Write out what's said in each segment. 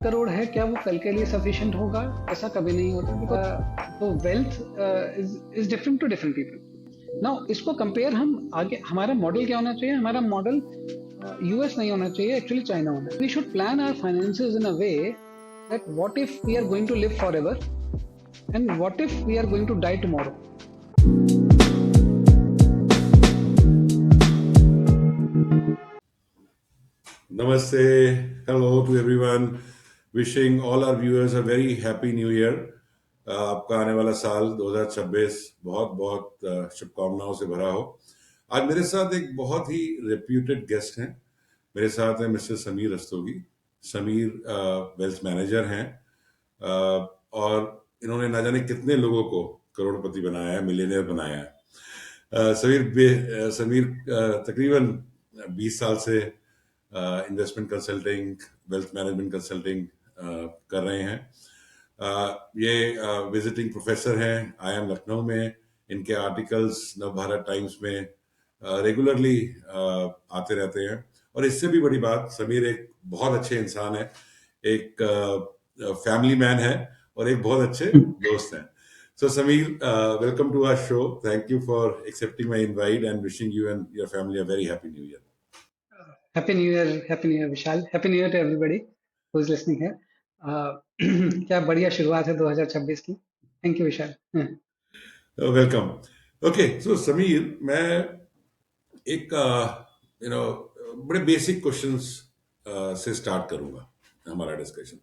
करोड़ है, क्या वो कल के लिए सफिशिएंट होगा? ऐसा कभी नहीं होता, बिकॉज तो wealth is different to different people. Now इसको कंपेयर हम आगे, हमारा मॉडल क्या होना चाहिए? हमारा मॉडल यूएस नहीं होना चाहिए, एक्चुअली चाइना होना चाहिए। We should plan our finances in a way that what if we are going to live for ever and what if we are going to die tomorrow. Namaste. Hello to everyone. Wishing all our viewers a very happy new year. आपका आने वाला साल 2026 बहुत बहुत शुभकामनाओं से भरा हो। आज मेरे साथ एक बहुत ही रेप्यूटेड गेस्ट हैं। मेरे साथ हैं mister Sameer Rastogi. Sameer wealth manager हैं और इन्होंने ना जाने कितने लोगों को करोड़पति बनाया है, मिलियनियर बनाया है। समीर तकरीबन 20 साल से investment consulting, wealth management consulting कर रहे हैं। ये विजिटिंग प्रोफेसर हैं IIM लखनऊ में। इनके आर्टिकल्स नवभारत टाइम्स में रेगुलरली आते रहते हैं। और इससे भी बड़ी बात, समीर एक बहुत अच्छे इंसान है, एक फैमिली मैन है और एक बहुत अच्छे दोस्त हैं। So Sameer, welcome to our show. Thank you for accepting my invite and wishing you and your family a very happy new year. Happy new year Vishal, happy new year to everybody who is listening है। क्या बढ़िया शुरुआत है 2026 की। Thank you Vishal. Welcome. Okay, so Sameer, मैं एक बड़े basic questions से स्टार्ट करूंगा हमारा डिस्कशन।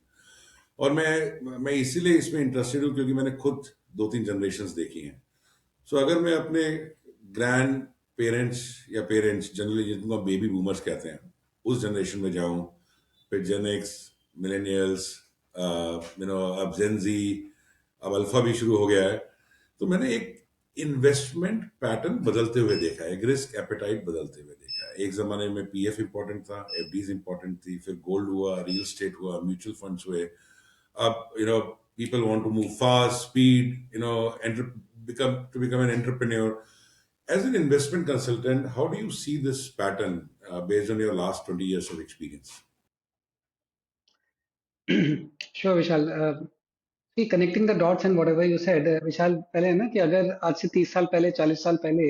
और मैं इसीलिए इसमें इंटरेस्टेड हूँ क्योंकि मैंने खुद 2-3 जनरेशन्स देखी हैं। सो अगर मैं अपने ग्रैंड पेरेंट्स या पेरेंट्स, जनरली जिनको बेबी बूमर्स कहते हैं, उस जनरेशन में जाऊं, फिर जेन एक्स, मिलेनियल्स, अब जेन जी, अब अल्फा भी शुरू हो गया है, तो मैंने एक इन्वेस्टमेंट पैटर्न बदलते हुए देखा है, एक रिस्क एपेटाइट बदलते हुए देखा है। एक जमाने में पीएफ इंपॉर्टेंट था, एफडीज इंपॉर्टेंट थी, फिर गोल्ड हुआ, रियल स्टेट हुआ, म्यूचुअल फंड्स हुए। अब people want to move fast, speed, become an entrepreneur. As an investment consultant, how do you see this pattern based on your last 20 years of experience? Sure Vishal. Connecting the dots and whatever you said Vishal, पहले है ना कि अगर आज से 30 साल पहले, 40 साल पहले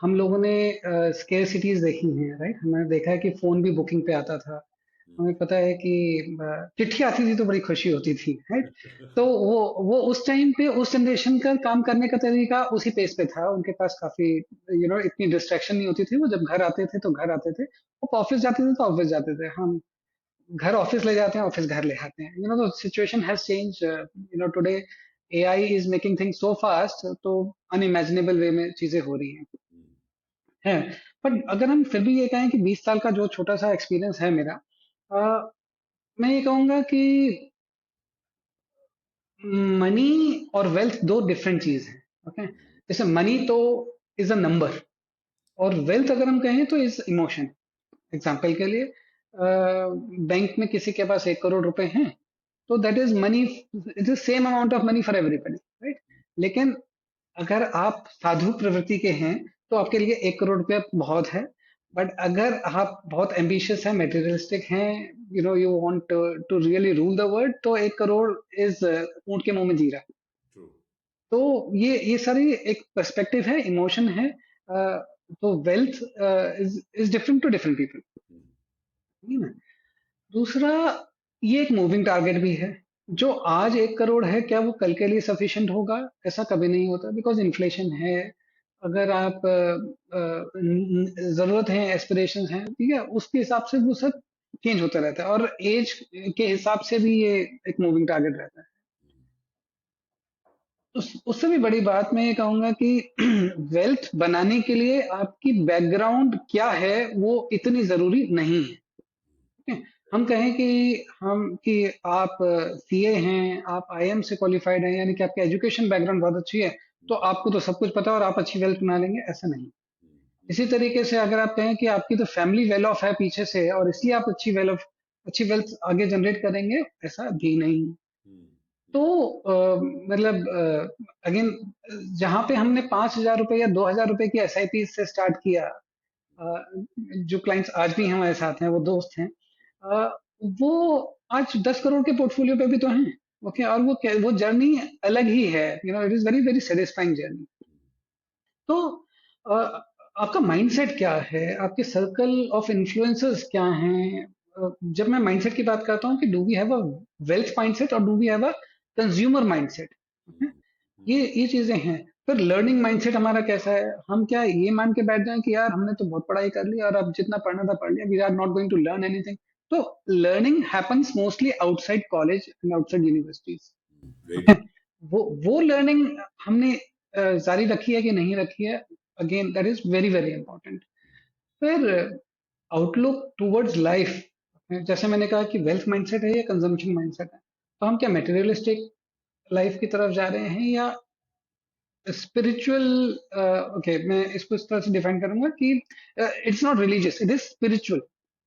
हम लोगों ने स्केयर सिटीज देखी हैं, राइट? हमने देखा है कि फोन भी बुकिंग पे आता था। हमें पता है कि चिट्ठी आती थी तो बड़ी खुशी होती थी, राइट? तो वो उस टाइम पे उस जनरेशन का काम करने का तरीका उसी पेस पे था। उनके पास काफी इतनी डिस्ट्रैक्शन नहीं होती थी। वो जब घर आते थे तो घर आते थे, वो ऑफिस जाते थे तो ऑफिस जाते थे। हम घर ऑफिस ले जाते हैं, ऑफिस घर ले आते हैं। The situation has change. Today AI is making things so fast, तो अनइमेजिनेबल वे में चीजें हो रही हैं। बट अगर हम फिर भी ये कहें कि 20 साल का जो छोटा सा एक्सपीरियंस है मेरा, मैं ये कहूंगा कि मनी और वेल्थ दो डिफरेंट चीज है। ओके, जैसे मनी तो इज अ नंबर, और वेल्थ अगर हम कहें तो इज इमोशन। एग्जाम्पल के लिए, बैंक में किसी के पास 1 करोड़ रुपए हैं, तो that is money, it is same amount of money for everybody, right? लेकिन अगर आप साधु प्रवृत्ति के हैं तो आपके लिए 1 करोड़ रुपया बहुत है। बट अगर आप बहुत एम्बिशियस हैं, मेटेरियलिस्टिक हैं, you want to really rule the world, तो 1 करोड़ इज ऊंट के मुंह में जीरा। True. तो ये सारी एक पर्सपेक्टिव है, इमोशन है। तो wealth is different to different people. ठीक है ना? दूसरा, ये एक मूविंग टारगेट भी है। जो आज 1 करोड़ है, क्या वो कल के लिए सफिशिएंट होगा? ऐसा कभी नहीं होता, बिकॉज इन्फ्लेशन है। अगर आप जरूरत है, एस्पिरेशन है, ठीक है, उसके हिसाब से वो सब चेंज होता रहता है। और एज के हिसाब से भी ये एक मूविंग टारगेट रहता है। उससे भी बड़ी बात मैं ये कहूंगा कि वेल्थ बनाने के लिए आपकी बैकग्राउंड क्या है वो इतनी जरूरी नहीं है। ठीक है? हम कहें कि आप सीए हैं, आप आईएम से क्वालिफाइड हैं, यानी कि आपका एजुकेशन बैकग्राउंड बहुत अच्छी है, तो आपको तो सब कुछ पता है और आप अच्छी वेल्थ बना लेंगे, ऐसा नहीं। इसी तरीके से अगर आप कहें कि आपकी तो फैमिली वेल ऑफ है पीछे से, और इसलिए आप अच्छी वेल्थ आगे जनरेट करेंगे, ऐसा भी नहीं। तो मतलब अगेन, जहां पे हमने 5,000 रुपए या 2,000 रुपए की एसआईपी से स्टार्ट किया, अ, जो क्लाइंट्स आज भी हमारे साथ हैं, वो दोस्त हैं, वो आज 10 करोड़ के पोर्टफोलियो पे भी तो हैं। ओके, और वो जर्नी अलग ही है, it is very very satisfying journey. तो अ, आपका माइंडसेट क्या है, आपके सर्कल ऑफ इन्फ्लुएंसर्स क्या हैं? जब मैं माइंडसेट की बात करता हूँ कि do we have a wealth mindset और do we have a consumer mindset, ये चीजें हैं। फिर लर्निंग माइंडसेट हमारा कैसा है? हम क्या ये मान के बैठ जाएं कि यार हमने तो बहुत पढ़ाई कर ली और अब जितना पढ़ना था पढ़ लिया, we are not going to learn anything. तो learning happens mostly outside college and outside universities. Very okay, true. वो लर्निंग हमने जारी रखी है कि नहीं रखी है? Again that is very very important. फिर आउटलुक टुवर्ड्स लाइफ, जैसे मैंने कहा कि वेल्थ माइंडसेट है या कंजम्पशन माइंडसेट है, तो हम क्या मटेरियलिस्टिक लाइफ की तरफ जा रहे हैं या स्पिरिचुअल? ओके, मैं इसको इस तरह से डिफाइन करूंगा कि it's not religious, it is spiritual.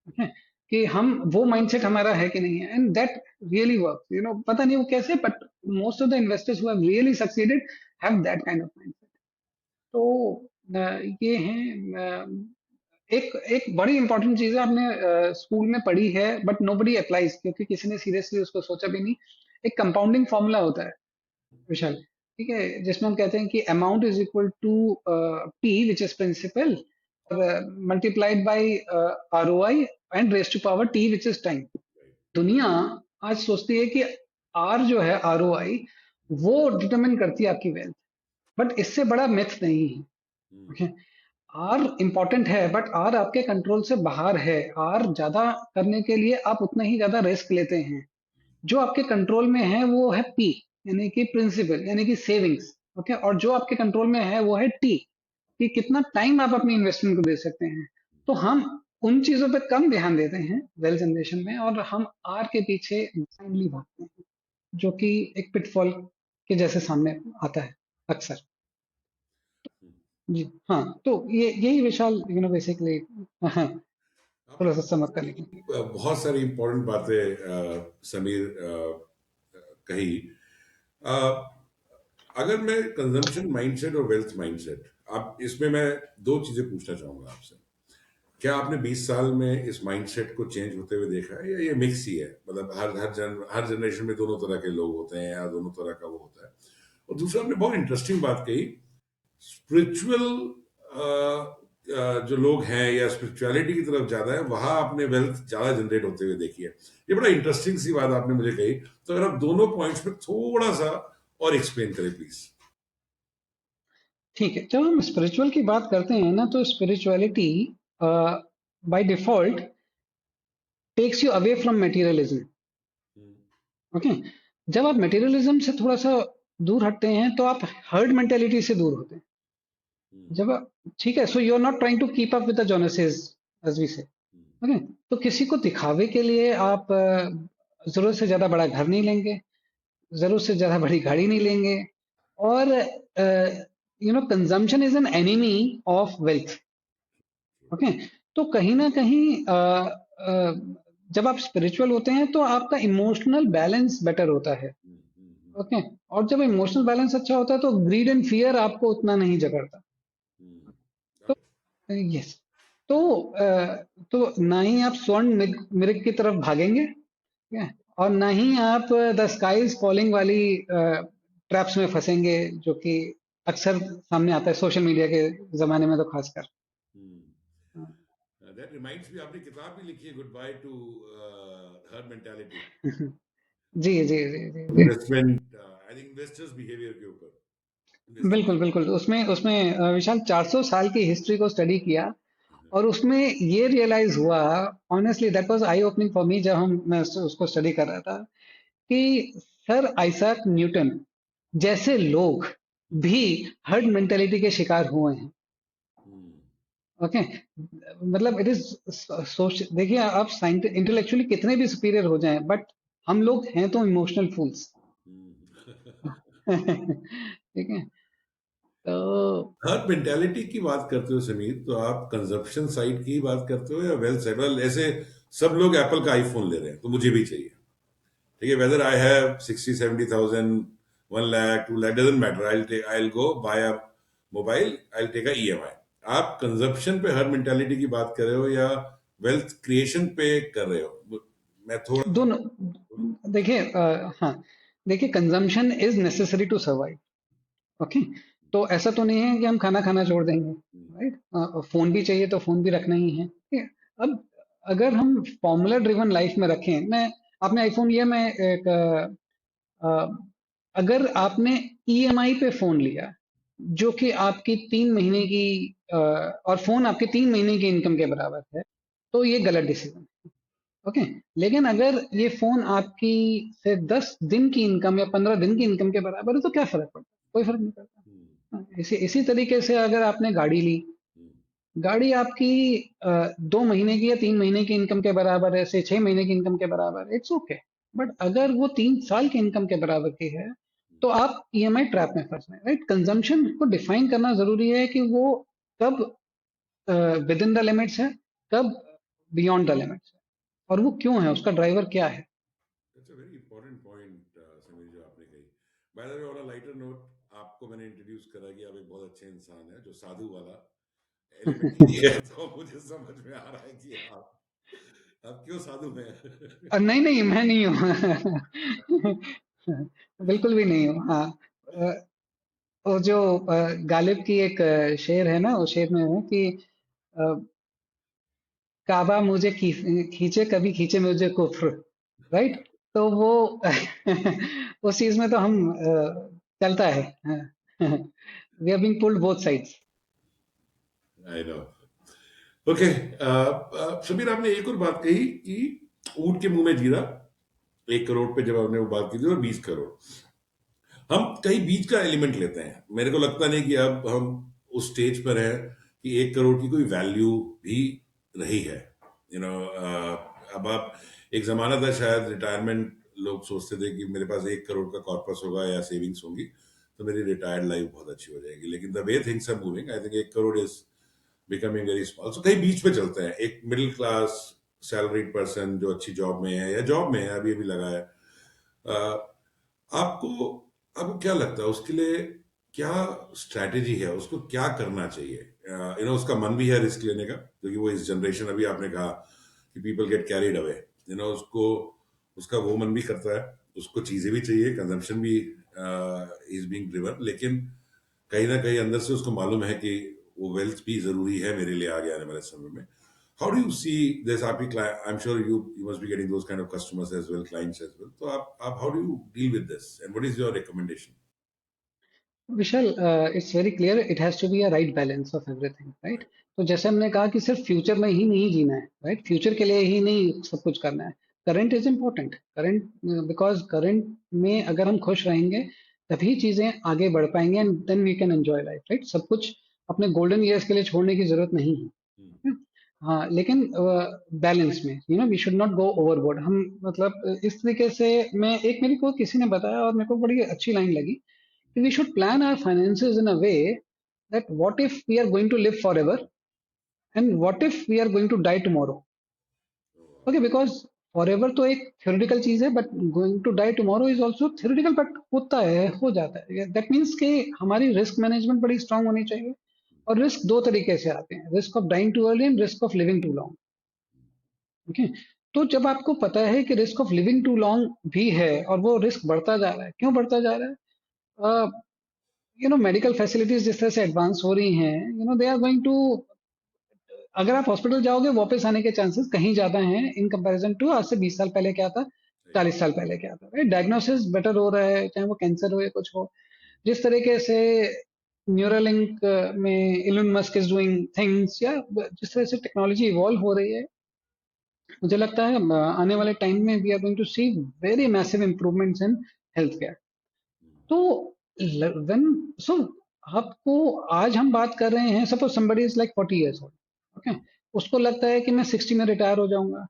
Okay, कि हम वो माइंडसेट हमारा है कि नहीं है, एंड दैट रियली वर्क, पता नहीं वो कैसे, but most of the investors who have really succeeded have that kind of mindset. तो ये हैं एक एक बड़ी इंपॉर्टेंट चीज है, आपने स्कूल में पढ़ी है बट नोबडी अप्लाइज, क्योंकि किसी ने सीरियसली उसको सोचा भी नहीं। एक कंपाउंडिंग फॉर्मूला होता है विशाल, ठीक है, जिसमें हम कहते हैं कि amount is equal to P which is principal multiplied by R O I and raise to power T which is time. दुनिया आज सोचती है कि आर जो है, आर ओ आई, वो डिटरमिन करती है आपकी वेल्थ, बट इससे बड़ा मिथ नहीं है। ओके, आर इंपॉर्टेंट है बट आर आपके कंट्रोल से बाहर है। आर ज्यादा करने के लिए आप उतना ही ज्यादा रिस्क लेते हैं। जो आपके कंट्रोल में है वो है पी, यानी कि प्रिंसिपल, यानी कि सेविंग्स। ओके, और जो आपके कंट्रोल में है वो है टी, कि कितना टाइम आप अपनी इन्वेस्टमेंट को दे सकते हैं। तो हम उन चीजों पे कम ध्यान देते हैं वेल्थ जनरेशन में, और हम आर के पीछे blindly भागते हैं, जो कि एक पिटफॉल के जैसे सामने आता है अक्सर। जी हाँ, तो ये यही विशाल बेसिकली, हाँ, आपने थोड़ा सा समझ करने के लिए। बहुत सारी इंपॉर्टेंट बातें समीर कही। अ, अगर मैं कंजम्पशन माइंडसेट और वेल्थ माइंडसेट, आप इसमें मैं दो चीजें पूछना चाहूंगा आपसे। क्या आपने 20 साल में इस माइंडसेट को चेंज होते हुए देखा है, या ये मिक्स ही है? मतलब हर जनरेशन में दोनों तरह के लोग होते हैं या दोनों तरह का वो होता है। और दूसरा, आपने बहुत इंटरेस्टिंग बात कही, स्पिरिचुअल जो लोग हैं या स्पिरिचुअलिटी की तरफ ज्यादा है, वहां आपने वेल्थ ज्यादा जनरेट होते हुए देखी है। ये बड़ा इंटरेस्टिंग सी बात आपने मुझे कही। तो अगर आप दोनों पॉइंट्स पे थोड़ा सा और एक्सप्लेन करें प्लीज। ठीक है, जब हम स्पिरिचुअल की बात करते हैं ना, तो spirituality by default takes you away from materialism. Okay, जब आप मटेरियलिज्म से थोड़ा सा दूर हटते हैं तो आप हर्ड मेंटेलिटी से दूर होते हैं। ठीक है, so you are not trying to keep up with the Joneses, as we say. Okay, तो किसी को दिखावे के लिए आप जरूरत से ज्यादा बड़ा घर नहीं लेंगे, जरूरत से ज्यादा बड़ी गाड़ी नहीं लेंगे, और consumption is an enemy of wealth. Okay, तो कहीं ना कहीं जब आप स्पिरिचुअल होते हैं तो आपका इमोशनल बैलेंस बेटर होता है। ओके, और जब इमोशनल बैलेंस अच्छा होता है तो ग्रीड एंड फियर आपको उतना नहीं जकड़ता। तो यस, तो ना ही आप स्वर्ण मृग की तरफ भागेंगे, ठीक है, और ना ही आप द स्काई इज फॉलिंग वाली ट्रैप्स में फंसेंगे, जो कि अक्सर सामने आता है सोशल मीडिया के जमाने में तो खासकर। दैट रिमाइंड्स मी, आपने किताब भी लिखी है, good bye to herd mentality, जी जी जी जी जी, investment, I think investors behaviour के ऊपर, इन्वेस्टिंग। बिल्कुल बिल्कुल। उसमें उसमें विशाल 400 साल की हिस्ट्री को स्टडी किया, और उसमें ये रियलाइज हुआ, honestly that was I opening for me, जब मैं उसको स्टडी कर रहा था, कि सर आइजैक न्यूटन जैसे लोग भी हर्ड मेंटेलिटी के शिकार हुए हैं। ओके, मतलब इट इज सोच, देखिए आप इंटेलेक्चुअली कितने भी सुपीरियर हो जाएं, बट हम लोग हैं तो इमोशनल फूल्स। ठीक है, तो हर मेंटालिटी की बात करते हो समीर, तो आप कंजप्शन साइड की बात करते हो या वेल्थ साइड? well, ऐसे सब लोग एप्पल का आईफोन ले रहे हैं तो मुझे भी चाहिए, ठीक है, whether I have 60-70,000, 1 lakh, 2 lakh, doesn't matter, I go buy a mobile, I take a EMI. आप कंजप्शन पे हर मेंटालिटी की बात कर रहे हो या वेल्थ क्रिएशन पे कर रहे हो? मैं थोड़ा सा दोनों बोलूं। देखिए, हाँ, देखिए, consumption is necessary to survive. Okay, तो ऐसा तो नहीं है कि हम खाना खाना छोड़ देंगे, हम्म, राइट? फोन भी चाहिए तो फोन भी रखना ही है, ठीक है? अब अगर हम फॉर्मूला ड्रिवन लाइफ में रखें, मैं आपने आईफोन लिया, मैं एक अगर आपने ईएमआई पे फोन लिया जो कि आपकी 3 महीने की और फोन आपके 3 महीने की इनकम के बराबर है, तो ये गलत डिसीजन। ओके, लेकिन अगर ये फोन आपकी से 10 दिन की इनकम या 15 दिन की इनकम के बराबर है तो क्या फर्क पड़ता है? कोई फर्क नहीं पड़ता। हम्म, हाँ, इसी इसी तरीके से अगर आपने गाड़ी ली, हम्म, गाड़ी आपकी 2 महीने की या 3 महीने की इनकम के बराबर है, से 6 महीने की इनकम के बराबर है, इट्स ओके। बट अगर वो 3 साल की इनकम के बराबर की है तो आप ईएमआई ट्रैप में फंस रहे हैं, राइट? कंजम्पशन को डिफाइन करना जरूरी है कि वो कब विद इन द लिमिट्स है, कब बियॉन्ड द लिमिट्स है, और वो क्यों है, उसका ड्राइवर क्या है। That's a very important point Sameer जो आपने कही। By the way on a lighter note आपको मैंने इंट्रोड्यूस करा कि आप एक बहुत अच्छे इंसान हैं जो साधु वाला एलिमेंट नहीं है, तो मुझे समझ में आ रहा है कि आप क्यों साधु हैं। नहीं नहीं, मैं नहीं हूँ। बिल्कुल भी नहीं हूँ। हाँ, अ, वो जो गालिब की एक शेर है ना, उस शेर में है कि अ, काबा मुझे खींचे, कभी खींचे मुझे कुफ्र, राइट? तो वो उस चीज में तो हम चलता है। We are being pulled both sides. I know. Okay, Sameer आपने एक और बात कही कि ऊंट के मुंह में जीरा, 1 करोड़ पे जब आपने वो बात की थी, और 20 करोड़, हम कहीं बीच का एलिमेंट लेते हैं। मेरे को लगता नहीं कि अब हम उस स्टेज पर हैं कि 1 करोड़ की कोई वैल्यू भी रही है। अब आप, एक जमाना था शायद रिटायरमेंट, लोग सोचते थे कि मेरे पास 1 करोड़ का कॉर्पस होगा या सेविंग्स होंगी तो मेरी रिटायर्ड लाइफ बहुत अच्छी हो जाएगी। लेकिन the way things are moving, I think 1 crore is becoming very small. So कहीं बीच पे चलते हैं, एक मिडिल क्लास सैलरीड पर्सन जो अच्छी जॉब में है या जॉब में है अभी अभी लगा है, आपको आपको क्या लगता है उसके लिए क्या स्ट्रैटेजी है, उसको क्या करना चाहिए? उसका मन भी है रिस्क लेने का, क्योंकि वो इस जनरेशन, अभी आपने कहा कि पीपल गेट कैरिड अवे, उसको, उसका वो मन भी करता है, उसको चीजें भी चाहिए, कंजम्पशन भी इज बीइंग ड्रिवन, लेकिन कहीं ना कहीं अंदर से उसको मालूम है कि वो वेल्थ भी जरूरी है मेरे लिए आगे आने वाले समय में। How do you see this? आपकी client, I'm sure you must be getting those kind of customers as well, clients as well. So आप how do you deal with this, and what is your recommendation? Vishal, it's very clear, it has to be a right balance of everything, right? तो जैसे हमने कहा कि सिर्फ future में ही नहीं जीना है, राइट? फ्यूचर के लिए ही नहीं सब कुछ करना है। Current is important, current, because current में अगर हम खुश रहेंगे तभी चीजें आगे बढ़ पाएंगे, and then we can enjoy life, right? सब कुछ अपने गोल्डन ईयर्स के लिए छोड़ने की जरूरत नहीं है। Hmm. हम्म, हाँ, लेकिन बैलेंस में, we should not go overboard. हम मतलब इस तरीके से, मैं एक, मेरे को किसी ने बताया और मेरे को बड़ी अच्छी लाइन लगी, we should plan our finances in a way that what if we are going to live forever and what if we are going to die tomorrow? Oh, Okay, because forever तो एक theoretical चीज है, but going to die tomorrow is also theoretical, but होता है, हो जाता है। that means कि हमारी risk management बड़ी strong होनी चाहिए। और रिस्क दो तरीके से आते हैं, risk of dying too early and risk of living too long. Okay, तो जब आपको पता है कि risk of living too long भी है और वो रिस्क बढ़ता जा रहा है, क्यों बढ़ता जा रहा है? मेडिकल फैसिलिटीज जिस तरह से एडवांस हो रही हैं, दे आर गोइंग टू, अगर आप हॉस्पिटल जाओगे वापस आने के चांसेस कहीं ज्यादा हैं इन कंपैरिजन टू आज से 20 साल पहले क्या था, right. 40 साल पहले क्या था, राइट? डायग्नोसिस बेटर हो रहा है, चाहे वो कैंसर हो या कुछ हो। जिस तरीके से न्यूरालिंक में Elon Musk is doing things, या जिस तरह से टेक्नोलॉजी इवॉल्व हो रही है, मुझे लगता है आने वाले टाइम में we are going to see very massive improvements in health care. तो व्हेन, सो आपको, आज हम बात कर रहे हैं, suppose somebody is like 40 years old, okay, उसको लगता है कि मैं 60 में रिटायर हो जाऊंगा,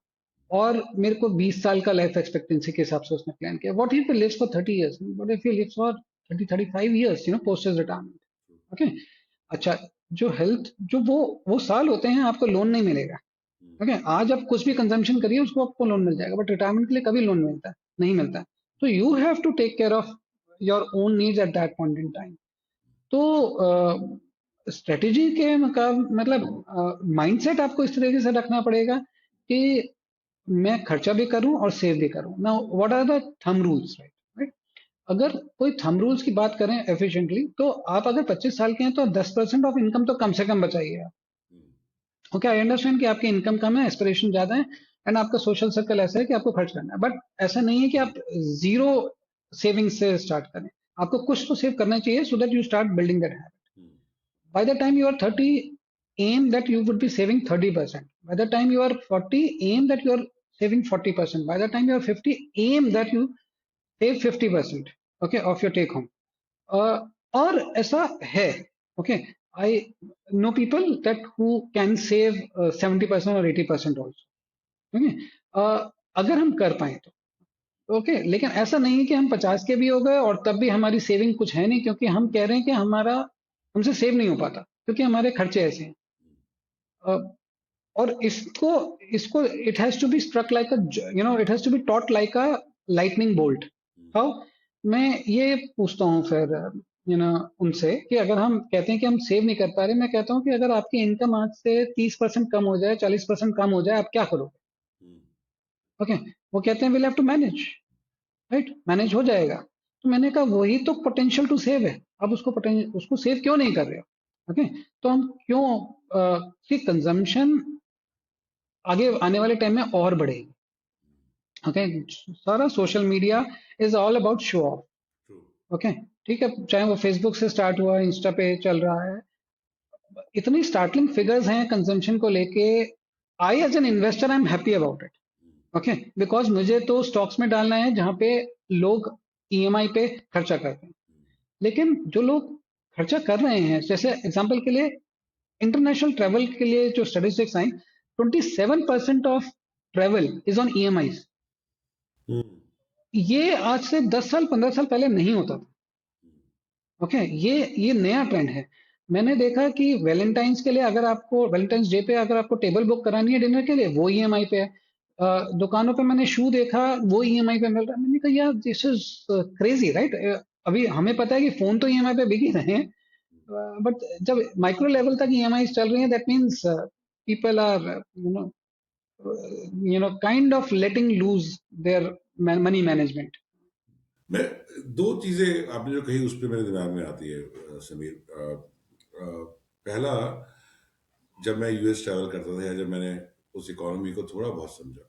और मेरे को 20 साल का लाइफ एक्सपेक्टेंसी के हिसाब से उसने प्लान किया। What if he lives for 30 years? What if he lives for 30-35 years, post his retirement? Okay, अच्छा, जो हेल्थ, जो वो साल होते हैं आपको लोन नहीं मिलेगा। Hmm. ओके, आज आप कुछ भी कंजम्पशन करिए उसको आपको लोन मिल जाएगा, बट रिटायरमेंट के लिए कभी लोन मिलता है नहीं मिलता। तो you have to take care of your own needs at that point in time. तो स्ट्रेटेजी के मतलब माइंडसेट आपको इस तरीके से रखना पड़ेगा कि मैं खर्चा भी करूं और सेव भी करूं। Now what are the thumb rules, right? अगर कोई थंब रूल्स की बात करें एफिशिएंटली, तो आप अगर 25 साल के हैं तो 10% ऑफ इनकम तो कम से कम बचाइए आप। ओके, आई अंडरस्टैंड कि आपकी इनकम कम है, एस्पिरेशन ज्यादा है, एंड आपका सोशल सर्कल ऐसा है कि आपको खर्च करना है, बट ऐसा नहीं है कि आप जीरो सेविंग्स से स्टार्ट करें। आपको कुछ तो सेव करना चाहिए so that you start building that habit. By the time you are 30, aim that you would be saving 30%. By the time you are 40, aim that you are saving 40%. By the time you are 50, aim that you save 50%, okay, of your take home. और ऐसा है, okay, I know people that who can save 70% or 80% also, okay. अगर हम कर पाए तो okay, लेकिन ऐसा नहीं है कि हम 50 के भी हो गए और तब भी हमारी सेविंग कुछ है नहीं, क्योंकि हम कह रहे हैं कि हमारा हमसे सेव नहीं हो पाता क्योंकि हमारे खर्चे ऐसे हैं। अ, और इसको इसको it has to be struck like uh, it has to be taught like a lightning bolt. How? मैं ये पूछता हूँ फिर उनसे कि अगर हम कहते हैं कि हम सेव नहीं कर पा रहे, मैं कहता हूँ कि अगर आपकी इनकम आज से 30% कम हो जाए, 40% कम हो जाए, आप क्या करोगे? ओके, वो कहते हैं will have to manage, right? Manage हो जाएगा। तो मैंने कहा वही तो पोटेंशियल टू सेव है, आप उसको सेव क्यों नहीं कर रहे हो? ओके, तो हम क्यों कि कंजम्पशन आगे आने वाले टाइम में और बढ़ेगी। ओके, सारा social media is all about show off. Okay, ठीक है, चाहे वो फेसबुक से स्टार्ट हुआ, इंस्टा पे चल रहा है, इतनी स्टार्टलिंग फिगर्स हैं कंजम्पशन को लेके। I as an investor I am happy about it, okay, because मुझे तो स्टॉक्स में डालना है जहां पे लोग ईएमआई पे खर्चा करते हैं। लेकिन जो लोग खर्चा कर रहे हैं, जैसे एग्जांपल के लिए इंटरनेशनल ट्रेवल के लिए जो statistics I, 27% of travel is on EMI. ये आज से 10 साल 15 साल पहले नहीं होता था। ओके, ये नया ट्रेंड है। मैंने देखा कि वैलेंटाइंस के लिए, अगर आपको वैलेंटाइंस डे पे अगर आपको टेबल बुक करानी है डिनर के लिए, वो ईएमआई पे है। दुकानों पे मैंने शू देखा, वो ईएमआई पे मिल रहा है। मैंने कहा यार दिस इज क्रेजी, राइट? अभी हमें पता है कि फोन तो ईएमआई पे बिक ही रहे हैं, बट जब माइक्रो लेवल तक ईएमआई चल रही है, that means people are kind of letting loose their money management. मैं दो चीजें आपने जो कही उस पर मेरे दिमाग में आती है समीर। पहला, जब मैं यूएस ट्रैवल करता था या जब मैंने उस इकोनॉमी को थोड़ा बहुत समझा,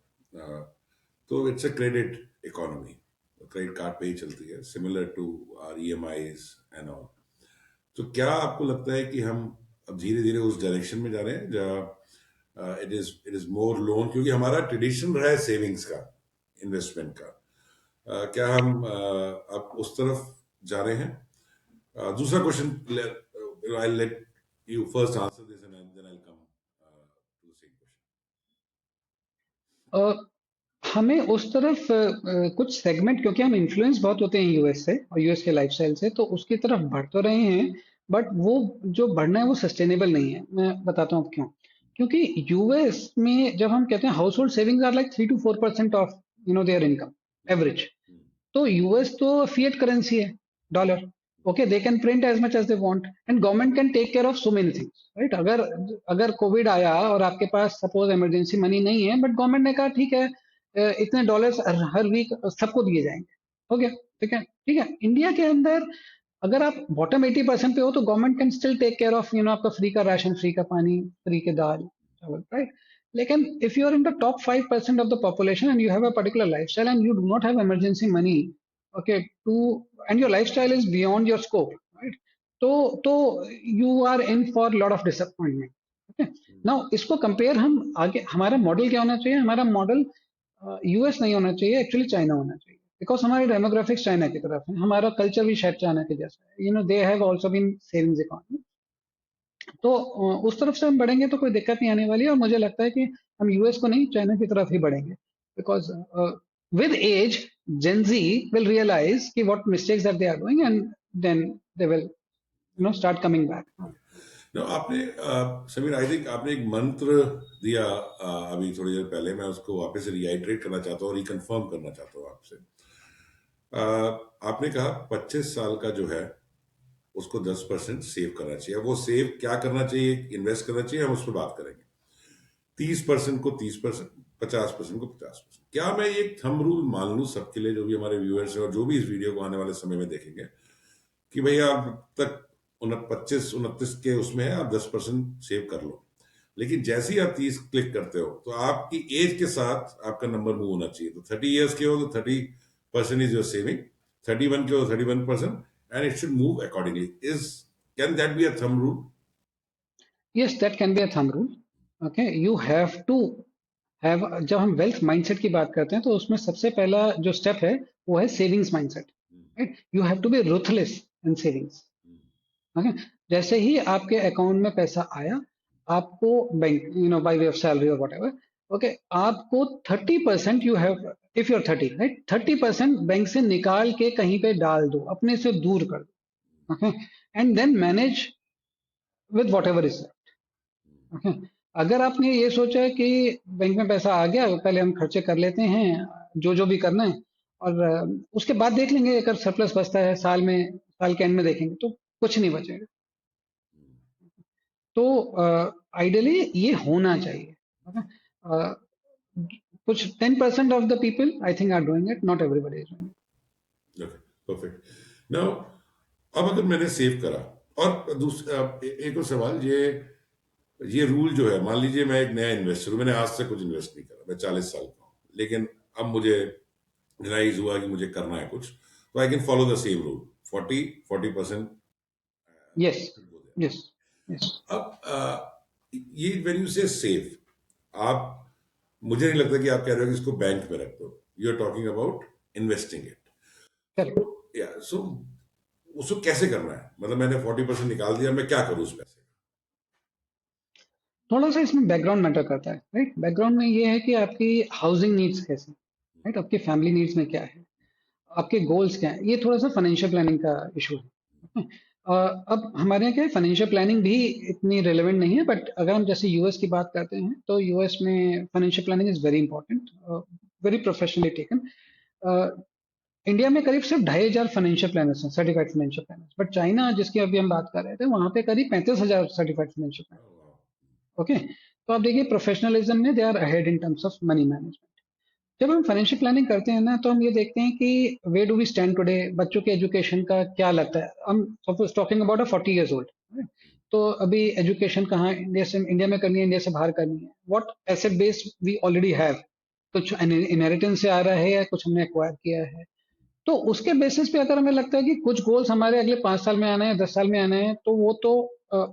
तो it's a credit economy, credit card पे ही चलती है, similar to our EMIs and all. तो क्या आपको लगता है कि हम अब धीरे धीरे उस डायरेक्शन में जा रहे हैं जहाँ इट इज मोर लोन, क्योंकि हमारा ट्रेडिशन रहा है सेविंग्स का, इन्वेस्टमेंट का। क्या हम अब उस तरफ जा रहे हैं? दूसरा question, I let you first answer this and then I come to the same question. हमें उस तरफ कुछ सेगमेंट, क्योंकि हम इन्फ्लुएंस बहुत होते हैं यूएस से और यूएस के लाइफस्टाइल से, तो उसकी तरफ बढ़ तो रहे हैं, बट वो जो बढ़ना है वो सस्टेनेबल नहीं है। मैं बताता हूँ क्यों। क्योंकि यूएस में जब हम कहते हैं household savings are like 3 to 4% of their income average, तो यूएस तो फिएट करेंसी है, dollar. Okay, they can print as much as they want and government can take care of so many things, right? अगर अगर Covid आया और आपके पास suppose emergency money नहीं है, बट गवर्नमेंट ने कहा ठीक है, इतने डॉलर्स हर वीक सबको दिए जाएंगे, हो गया, ठीक है, ठीक है। इंडिया के अंदर अगर आप बॉटम 80% पे हो, तो government can still take care of आपका फ्री का राशन, फ्री का पानी, फ्री के दाल चावल, राइट? लेकिन if you are in the top 5% of the population and you have a particular lifestyle and you do not have emergency money, okay, to and your lifestyle is beyond your scope, right? तो you are in for lot of disappointment. Okay, now इसको compare हम आगे, हमारा model क्या होना चाहिए? हमारा model US नहीं होना चाहिए, एक्चुअली चाइना होना चाहिए, बिकॉज हमारे डेमोग्राफिक्स चाइना की तरफ है, हमारा कल्चर भी शायद चाइना के जैसा है, they have also been savings economy. तो उस तरफ से हम बढ़ेंगे तो कोई दिक्कत नहीं आने वाली है, और मुझे लगता है कि हम यूएस को नहीं, चाइना की तरफ ही बढ़ेंगे, because with age Gen Z will realise कि what mistakes that they are doing and then they will start coming back. No, आपने समीर, आई थिंक आपने एक मंत्र दिया अभी थोड़ी देर पहले, मैं उसको वापस से रिआइट्रेट करना चाहता हूँ, रिकन्फर्म करना चाहता हूँ आपसे। आपने कहा 25 साल का जो है उसको 10% सेव करना चाहिए। वो सेव क्या करना चाहिए, इन्वेस्ट करना चाहिए, हम उस पर बात करेंगे। 30% को 30%, 50% को 50%। क्या मैं ये थंब रूल मान लूं सबके लिए, जो भी हमारे व्यूअर्स हैं और जो भी इस वीडियो को आने वाले समय में देखेंगे, कि भैया आप तक 25-29 के उसमें है, आप 10% सेव कर लो, लेकिन जैसे ही आप 30 क्लिक करते हो तो आपकी एज के साथ आपका नंबर मूव होना चाहिए। तो 30 ईयर्स के हो तो 30% इज योर सेविंग, 31 के हो 31%, and it should move accordingly. Is can that be a thumb rule? Yes, that can be a thumb rule. Okay, you have to have, जब हम वेल्थ माइंडसेट की बात करते हैं तो उसमें सबसे पहला जो स्टेप है वो है savings mindset. Right, you have to be ruthless in savings. Okay, जैसे ही आपके अकाउंट में पैसा आया, आपको bank, by way of salary और वट एवर, ओके, आपको 30% you have, if you are 30, right, 30% bank से निकाल के कहीं पे डाल दो, अपने से दूर कर दो। Okay, and then manage with whatever is. Okay, अगर आपने ये सोचा है कि बैंक में पैसा आ गया, पहले हम खर्चे कर लेते हैं जो जो भी करना है, और उसके बाद देख लेंगे, अगर सरप्लस बचता है साल में, साल के एंड में देखेंगे, तो कुछ नहीं बचेगा। तो आइडियली ये होना चाहिए। okay? अ, कुछ 10% of the people I think are doing it, not everybody is doing okay, perfect. Now अब अगर मैंने सेव करा, और दूसरा एक और सवाल, ये रूल जो है, मान लीजिए मैं एक नया इन्वेस्टर हूं, मैंने आज से कुछ इन्वेस्ट नहीं करा, मैं 40 साल का हूं, लेकिन अब मुझे रियलाइज हुआ कि मुझे करना है कुछ, तो I can follow the same rule, 40% it. Yes, should go there. Yes, yes. अब ये व्हेन यू से सेव, आप, मुझे नहीं लगता कि आप कह रहे हो कि इसको बैंक में रख दो, you are talking about investing it. Correct. So उसको कैसे करना है? मतलब मैंने 40% निकाल दिया, मैं क्या करूं उस पैसे थोड़ा सा इसमें बैकग्राउंड मैटर करता है, राइट। बैकग्राउंड में ये है कि आपकी हाउसिंग नीड्स कैसे, राइट, आपकी फैमिली नीड्स में क्या है, आपके गोल्स क्या है, ये थोड़ा सा फाइनेंशियल प्लानिंग का इशू है। अब हमारे यहाँ क्या है, फाइनेंशियल प्लानिंग भी इतनी रिलेवेंट नहीं है, बट अगर हम जैसे यूएस की बात करते हैं तो यूएस में financial planning is very important, very professionally taken. India में करीब सिर्फ 2,500 फाइनेंशियल प्लानर्स हैं, certified financial planners, but China जिसकी अभी हम बात कर रहे थे, वहां पे करीब 35,000 सर्टिफाइड फाइनेंशियल का? प्लानर्स। ओके, तो आप देखिए प्रोफेशनलिज्म में they are ahead in terms of money management. जब हम फाइनेंशियल प्लानिंग करते हैं ना, तो हम ये देखते हैं कि वे डू वी स्टैंड टुडे, बच्चों के एजुकेशन का क्या लगता है, हम suppose talking about a 40 years old, तो अभी एजुकेशन कहाँ इंडिया में करनी है, इंडिया से बाहर करनी है, what asset base we already have, कुछ इनहेरिटेंस से आ रहा है या कुछ हमने एक्वायर किया है, तो उसके बेसिस पे अगर हमें लगता है कि कुछ गोल्स हमारे अगले 5 साल में आने हैं, 10 साल में आने हैं, तो वो तो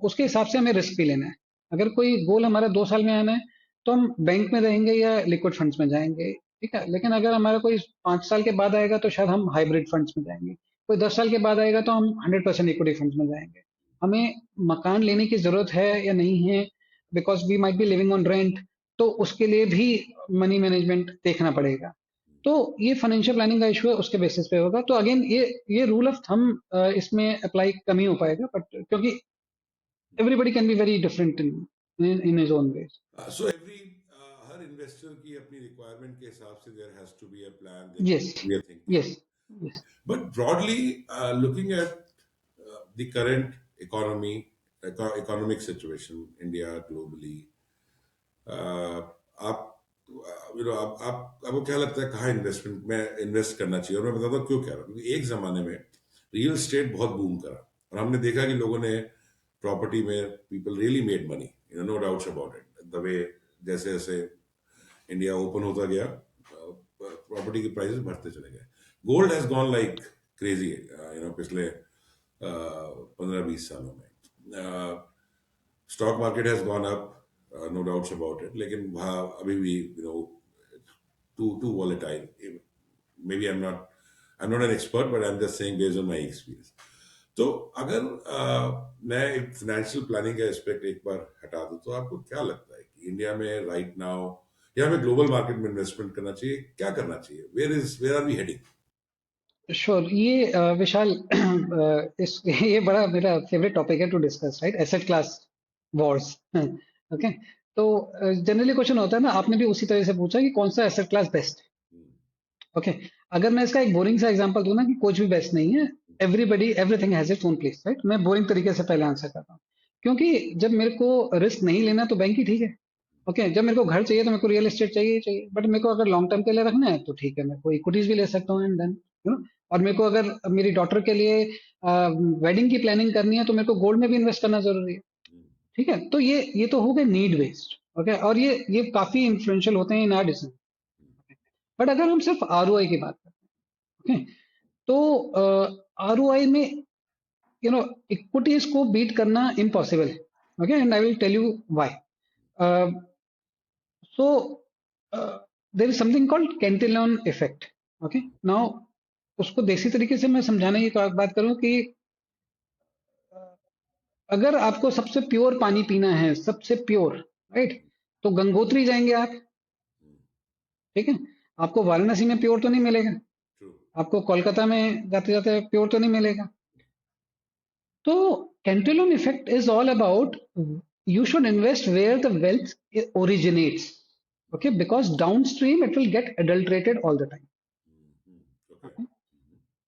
उसके हिसाब से हमें रिस्क भी लेना है। अगर कोई गोल हमारा 2 साल में आना है, तो हम बैंक में रहेंगे या लिक्विड फंड्स में जाएंगे, ठीक है। लेकिन अगर हमारा कोई 5 साल के बाद आएगा, तो शायद हम हाइब्रिड फंड्स में जाएंगे। कोई 10 साल के बाद आएगा, तो हम 100% इक्विटी फंड्स में जाएंगे। हमें मकान लेने की जरूरत है या नहीं है, because we might be living on rent, तो उसके लिए भी मनी मैनेजमेंट देखना पड़ेगा। तो ये फाइनेंशियल प्लानिंग का इशू है, उसके बेसिस पे होगा। तो अगेन ये रूल ऑफ थंब इसमें अप्लाई कम ही हो पाएगा, बट क्योंकि everybody can be very different in his own ways. So every, हर इन्वेस्टर की अपनी रिक्वायरमेंट के हिसाब से there has to be a plan, there yes, has to be a thinking. Yes, yes. But broadly looking at the current economy, economic situation, India globally, आप आपको क्या लगता है कहाँ इन्वेस्टमेंट में इन्वेस्ट करना चाहिए? और मैं बताता हूँ क्यों कह रहा हूँ, क्योंकि एक जमाने में रियल एस्टेट बहुत बूम करा, और हमने देखा कि लोगों ने प्रॉपर्टी में, people really made money, no doubts about it, the way जैसे जैसे इंडिया ओपन होता गया, प्रॉपर्टी के प्राइसेस बढ़ते चले गए। Gold has gone like crazy, पिछले 15-20 सालों में। Stock market has gone up, no doubts about it, लेकिन वहाँ अभी भी too volatile, maybe I am not an expert, but I am just saying based on my experience. तो अगर मैं एक फाइनेंशियल प्लानिंग का एस्पेक्ट एक बार हटा दूं, तो आपको क्या लगता है कि इंडिया में राइट नाउ, या हमें ग्लोबल मार्केट में इन्वेस्टमेंट करना चाहिए, क्या करना चाहिए, where are we heading? Sure, ये विशाल, इस ये बड़ा मेरा फेवरेट टॉपिक है to discuss, right, asset class wars. Okay, तो जनरली क्वेश्चन होता है ना, आपने भी उसी तरह से पूछा कि कौन सा एसेट क्लास बेस्ट। ओके, अगर मैं इसका एक बोरिंग सा एग्जांपल दूं ना, कि कुछ भी बेस्ट नहीं है, everybody everything has its own place, right, मैं बोरिंग तरीके से पहले आंसर करता हूँ, क्योंकि जब मेरे को रिस्क नहीं लेना, तो बैंक ही ठीक है। ओके, जब मेरे को घर चाहिए तो मेरे को रियल एस्टेट चाहिए ही चाहिए, बट मेरे को अगर लॉन्ग टर्म के लिए रखना है तो ठीक है, मैं कोई इक्विटीज भी ले सकता हूँ, एंड देन और मेरे को अगर मेरी डॉटर के लिए वेडिंग की प्लानिंग करनी है तो मेरे को गोल्ड में भी इन्वेस्ट करना जरूरी है। ठीक है, तो ये तो हो गए नीड बेस्ड। ओके, और ये काफी इन्फ्लुएंशियल होते हैं इन आर डिसीजन। बट अगर हम सिर्फ आरओआई की बात करते हैं, ओके, तो आरओआई में इक्विटीज को बीट करना इम्पॉसिबल है। Okay, and I will tell you why. So there is something called Cantillon effect. Okay, now उसको देसी तरीके से मैं समझाने की बात करूं कि अगर आपको सबसे प्योर पानी पीना है, सबसे प्योर, राइट, तो गंगोत्री जाएंगे आप। ठीक है, आपको वाराणसी में प्योर तो नहीं मिलेगा, आपको कोलकाता में जाते जाते प्योर तो नहीं मिलेगा। तो Cantillon effect is all about you should invest where the wealth originates. Okay, because downstream it will get adulterated all the time. Okay?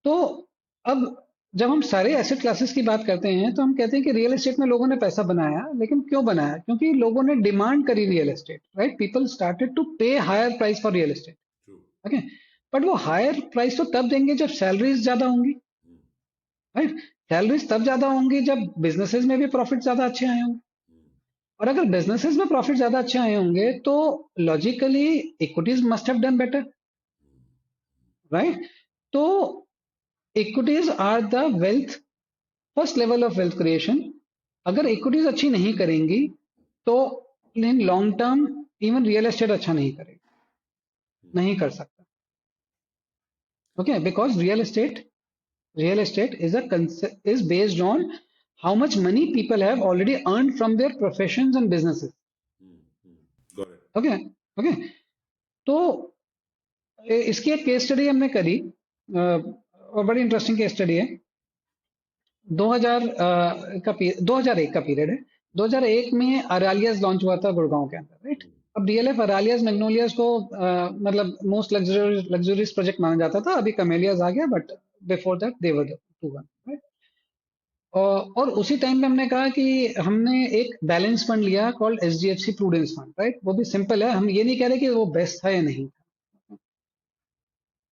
तो अब जब हम सारे एसेट क्लासेस की बात करते हैं तो हम कहते हैं कि रियल एस्टेट में लोगों ने पैसा बनाया, लेकिन क्यों बनाया? क्योंकि लोगों ने डिमांड करी real estate, right? People started to pay higher price for real estate. Okay, but वो हायर प्राइस तो तब देंगे जब सैलरीज ज्यादा होंगी, राइट? सैलरीज तब ज्यादा होंगी जब बिजनेसेस में भी प्रॉफिट ज्यादा अच्छे आए होंगे, और अगर बिजनेसेस में प्रॉफिट ज्यादा अच्छे आए होंगे तो logically equities must have done better, right? तो equities are the wealth, first level of wealth creation. अगर इक्विटीज अच्छी नहीं करेंगी तो in long term even real estate अच्छा नहीं करेगा, नहीं कर सकता। Okay, because real estate is based on how much money people have already earned from their professions and businesses. Okay, okay, तो इसकी एक केस स्टडी हमने करी, और बड़ी इंटरेस्टिंग केस स्टडी है। 2001 का पीरियड है। 2001 में अरालियाज लॉन्च हुआ था गुड़गांव के अंदर, राइट? अब डीएलएफ अरालियाज मैग्नोलियाज को मतलब मोस्ट लग्जरियस प्रोजेक्ट माना जाता था। अभी कमेलियाज आ गया, but before that they were the two one, right? और उसी टाइम पे हमने कहा कि हमने एक बैलेंस फंड लिया called HDFC prudence fund, right? वो भी सिंपल है, हम ये नहीं कह रहे कि वो बेस्ट था या नहीं।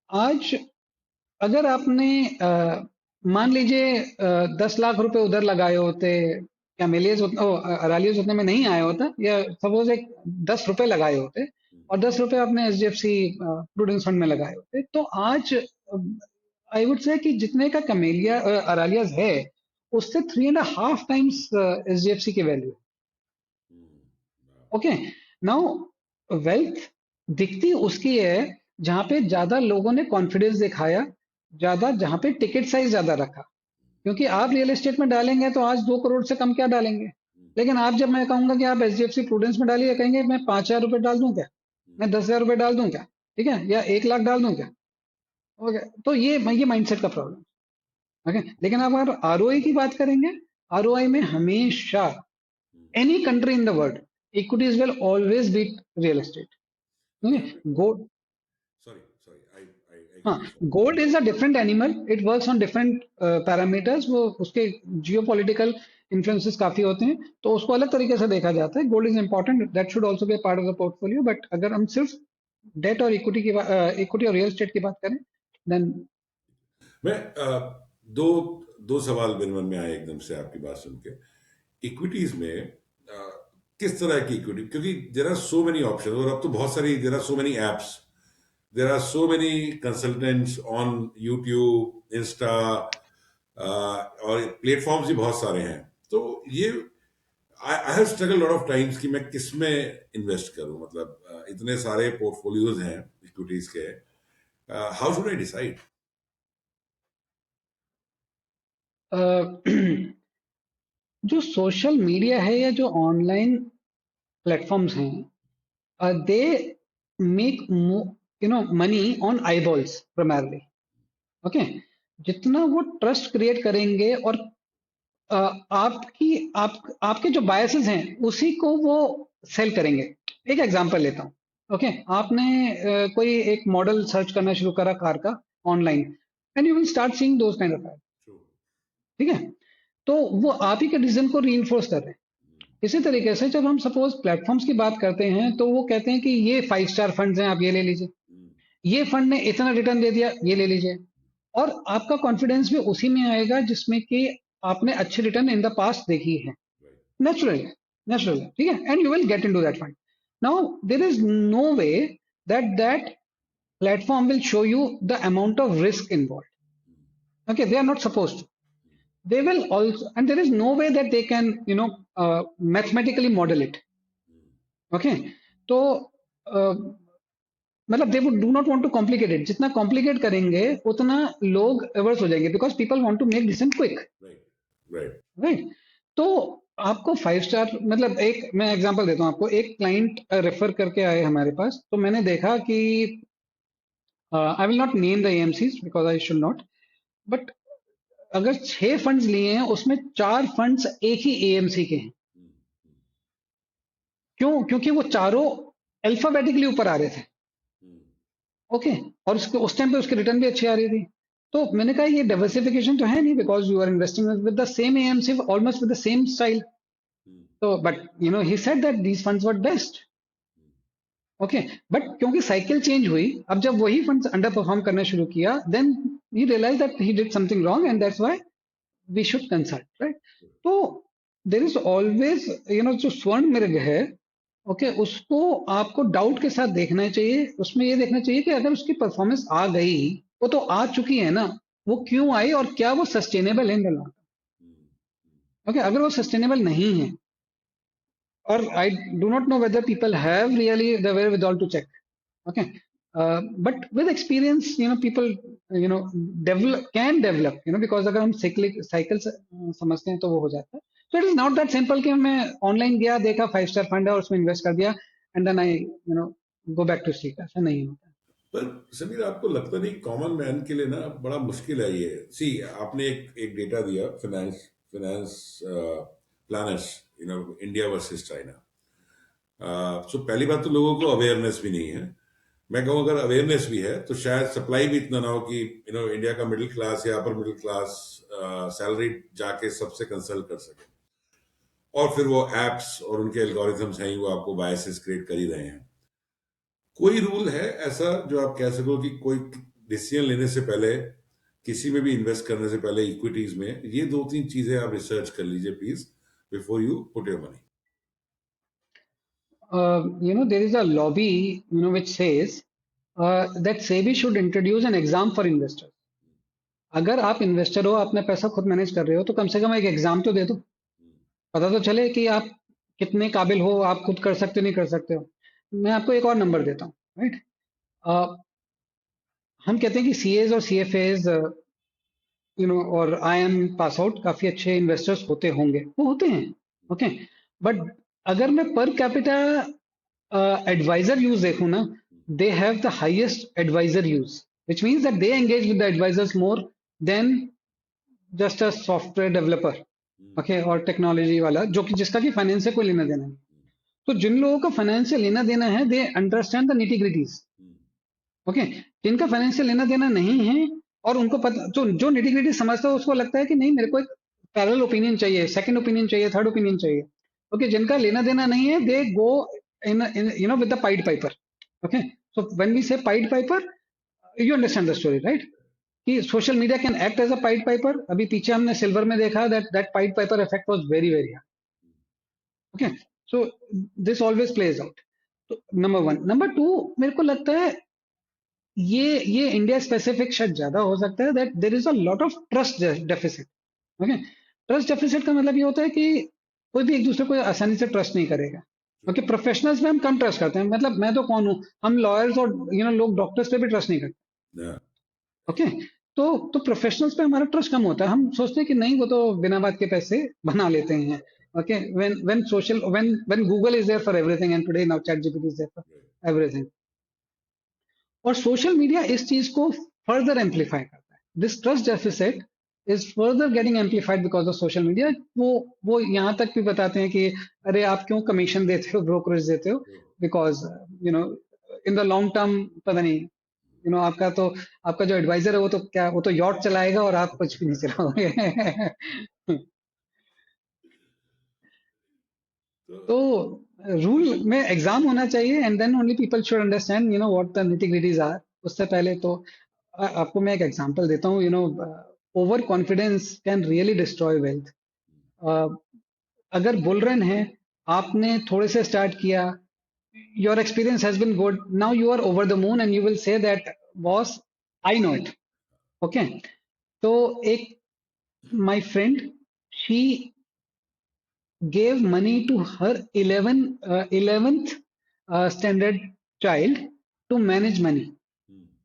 आज अगर आपने मान लीजिए 10 लाख रुपए उधर लगाए होते, कैमेलियस अरालियस उतने में नहीं आया होता, या सपोज एक 10 रुपए लगाए होते और 10 रुपए आपने एचडीएफसी प्रूडेंस फंड में लगाए होते, तो आज आई वुड से कि जितने का कमेलिया अरालियस है उससे 3.5 टाइम्स एचडीएफसी की वैल्यू। ओके, नाउ वेल्थ दिखती उसकी है जहां पे ज्यादा लोगों ने कॉन्फिडेंस दिखाया, ज्यादा जहां पे टिकट साइज ज्यादा रखा। क्योंकि आप रियल एस्टेट में डालेंगे तो आज 2 करोड़ से कम क्या डालेंगे, लेकिन आप जब मैं कहूंगा कि आप एचडीएफसी प्रूडेंस में डालिए, कहेंगे मैं 5,000 रुपए डाल दूं क्या, मैं 10,000 रुपए डाल दूं क्या, ठीक है, या 1 लाख डाल दूं क्या? ओके, तो ये माइंडसेट का प्रॉब्लम। ओके, लेकिन आप अगर आरओआई की बात करेंगे, आरओआई में हमेशा any country in the world equities will always beat real estate. Gold, हाँ, gold is a different animal, it works on different parameters, वो उसके जियोपॉलिटिकल इन्फ्लुएंसेस काफी होते हैं, तो उसको अलग तरीके से देखा जाता है। Gold is important, that should also be a part of the portfolio, but अगर हम सिर्फ डेट और इक्विटी और रियल एस्टेट की बात करें, देन मैं दो दो सवाल मेरे मन में आए एकदम से आपकी बात सुन के। इक्विटीज में किस तरह की इक्विटी, क्योंकि there are so many option, और अब तो बहुत सारी, there are so many apps, there are so many consultants on YouTube, Insta, और प्लेटफॉर्म्स भी बहुत सारे हैं। तो ये I have struggle lot of times कि मैं किस में इन्वेस्ट करूं, मतलब इतने सारे पोर्टफोलियोज हैं इक्विटीज के, हाउ शुड आई डिसाइड? जो सोशल मीडिया है या जो ऑनलाइन प्लेटफॉर्म्स हैं, they make money on eyeballs primarily. Okay, जितना वो ट्रस्ट क्रिएट करेंगे और आपके जो बायसेस हैं उसी को वो सेल करेंगे। एक एग्जांपल लेता हूँ। ओके, आपने कोई एक मॉडल सर्च करना शुरू करा कार का online, and you will start seeing those kind of ad. ठीक है, तो वो आप ही के डिसीजन को रीइंफोर्स कर रहे हैं। इसी तरीके से जब हम सपोज प्लेटफॉर्म्स की बात करते हैं तो वो कहते हैं कि ये 5 स्टार फंड्स हैं, आप ये ले लीजिए, ये फंड ने इतना रिटर्न दे दिया, ये ले लीजिए। और आपका कॉन्फिडेंस भी उसी में आएगा जिसमें कि आपने अच्छे रिटर्न इन द पास्ट देखी है। नेचुरली, नेचुरली, ठीक है, and you will get into that fund. Now there is no way that that platform will show you the amount of risk involved. Okay, they are not supposed to. They will also, and there is no way that they can, mathematically model it. Okay, तो मतलब they would do not want to complicate it, जितना complicate करेंगे उतना लोग averse हो जाएंगे, because people want to make decision quick, right. Right. तो आपको 5 स्टार, मतलब एक मैं एग्जांपल देता हूँ आपको, एक क्लाइंट रेफर करके आए हमारे पास, तो मैंने देखा कि I will not name the AMCs because I should not, but अगर 6 फंड्स लिए हैं उसमें 4 फंड्स एक ही एएमसी के हैं। क्यों? क्योंकि वो चारों अल्फाबेटिकली ऊपर आ रहे थे। ओके, और उसके उस टाइम पे उसके रिटर्न भी अच्छी आ रही थी। तो मैंने कहा ये डाइवर्सिफिकेशन तो है नहीं, because you are investing with the same AMC, almost with the same style. तो but he said that these funds were best. Okay, but क्योंकि साइकिल चेंज हुई, अब जब वही फंड्स अंडर परफॉर्म करना शुरू किया, then he realize that he did something wrong and that's why we should consult, right. तो देर इज ऑलवेज, जो स्वर्ण मृग है, ओके, उसको आपको डाउट के साथ देखना चाहिए। उसमें ये देखना चाहिए कि अगर उसकी परफॉर्मेंस आ गई, वो तो आ चुकी है ना, वो क्यों आई और क्या वो सस्टेनेबल है in the long term. Okay, अगर वो सस्टेनेबल नहीं है, और I do not know whether people have really the wherewithal to check, okay, but with experience, people, develop, can develop, because अगर हम साइकिल समझते हैं तो वो हो जाता है। तो it is not that simple कि मैं ऑनलाइन गया, देखा 5 स्टार फंड है और उसमें इन्वेस्ट कर दिया and then I go back to sleep, ऐसा नहीं होता। पर समीर, आपको लगता नहीं कॉमन मैन के लिए ना बड़ा मुश्किल है ये? सी, आपने एक डेटा दिया, finance planners, India versus China. So पहली बात तो लोगों को अवेयरनेस भी नहीं है। मैं कहूँ अगर अवेयरनेस भी है तो शायद सप्लाई भी इतना ना हो कि इंडिया का मिडिल क्लास या अपर मिडिल क्लास सैलरी जाके सबसे कंसल्ट कर सके। और फिर वो एप्स और उनके एल्गोरिथम्स हैं, वो आपको बायसेस क्रिएट कर ही रहे हैं। कोई रूल है ऐसा जो आप कह सको कि कोई डिसीजन लेने से पहले, किसी में भी इन्वेस्ट करने से पहले इक्विटीज में, ये 2-3 चीजें आप रिसर्च कर लीजिए please before you put your money? There is a lobby, which says that SEBI should introduce an exam for investors. अगर आप इन्वेस्टर हो, अपना पैसा खुद मैनेज कर रहे हो, तो कम से कम एक एग्जाम तो दे दो, पता तो चले कि आप कितने काबिल हो, आप खुद कर सकते हो नहीं कर सकते हो। मैं आपको एक और नंबर देता हूँ, राइट। हम कहते हैं कि सीएज और सीएफएज, और आईएम पास आउट काफी अच्छे इन्वेस्टर्स होते होंगे, वो होते हैं, ओके। बट अगर मैं पर कैपिटा एडवाइजर यूज देखूं ना, they have the highest advisor use, which means that they engage with the advisors more than just a software developer, okay, और टेक्नोलॉजी वाला जो कि जिसका कि फाइनेंस से कोई लेना देना नहीं। तो जिन लोगों का फाइनेंस से लेना देना है, they understand the nitty-gritties, okay. जिनका फाइनेंस से लेना देना नहीं है और उनको पता, जो निटी-ग्रिटी समझता है, उसको लगता है कि नहीं, मेरे को एक पैरेलल ओपिनियन चाहिए, सेकंड ओपिनियन चाहिए, थर्ड ओपिनियन चाहिए, ओके। जिनका लेना देना नहीं है, they go in with the pied piper, okay. So when we say pied piper, you understand the story, right, कि social media can act as a pied piper. अभी पीछे हमने सिल्वर में देखा that pied piper effect was very very high, okay. So this always plays out. तो number 1। Number 2, मेरे को लगता है ये इंडिया स्पेसिफिक शायद ज्यादा हो सकता है, that there is a lot of trust deficit, okay. Trust deficit का मतलब ये होता है कि कोई भी एक दूसरे को आसानी से ट्रस्ट नहीं करेगा, ओके। प्रोफेशनल्स में हम कम ट्रस्ट करते हैं, मतलब मैं तो कौन हूँ, हम लॉयर्स और लोग डॉक्टर्स पे भी ट्रस्ट नहीं करते, ओके। तो प्रोफेशनल्स पे हमारा ट्रस्ट कम होता है, हम सोचते हैं कि नहीं, वो तो बिना बात के पैसे बना लेते हैं, okay. When Google is there for everything and today now chat GPT is there for everything. और सोशल मीडिया इस चीज को फर्दर एम्पलीफाई करता है। This trust deficit is further getting amplified because of social media. वो यहाँ तक भी बताते हैं कि अरे आप क्यों कमीशन देते हो, ब्रोकरेज देते हो, because in the long term पता नहीं, आपका जो एडवाइजर है, वो तो यॉट चलाएगा और आप कुछ भी नहीं चलाओगे। तो रूल में एग्जाम होना चाहिए and then only people should understand what the nitty gritties are. उससे पहले तो आपको मैं एक एग्जांपल देता हूँ। Over confidence can really destroy wealth. अगर बुल रन है, आपने थोड़े से स्टार्ट किया, your experience has been good, now you are over the moon and you will say that boss I know it. Okay, तो एक my friend, she gave money to her 11th standard child to manage money।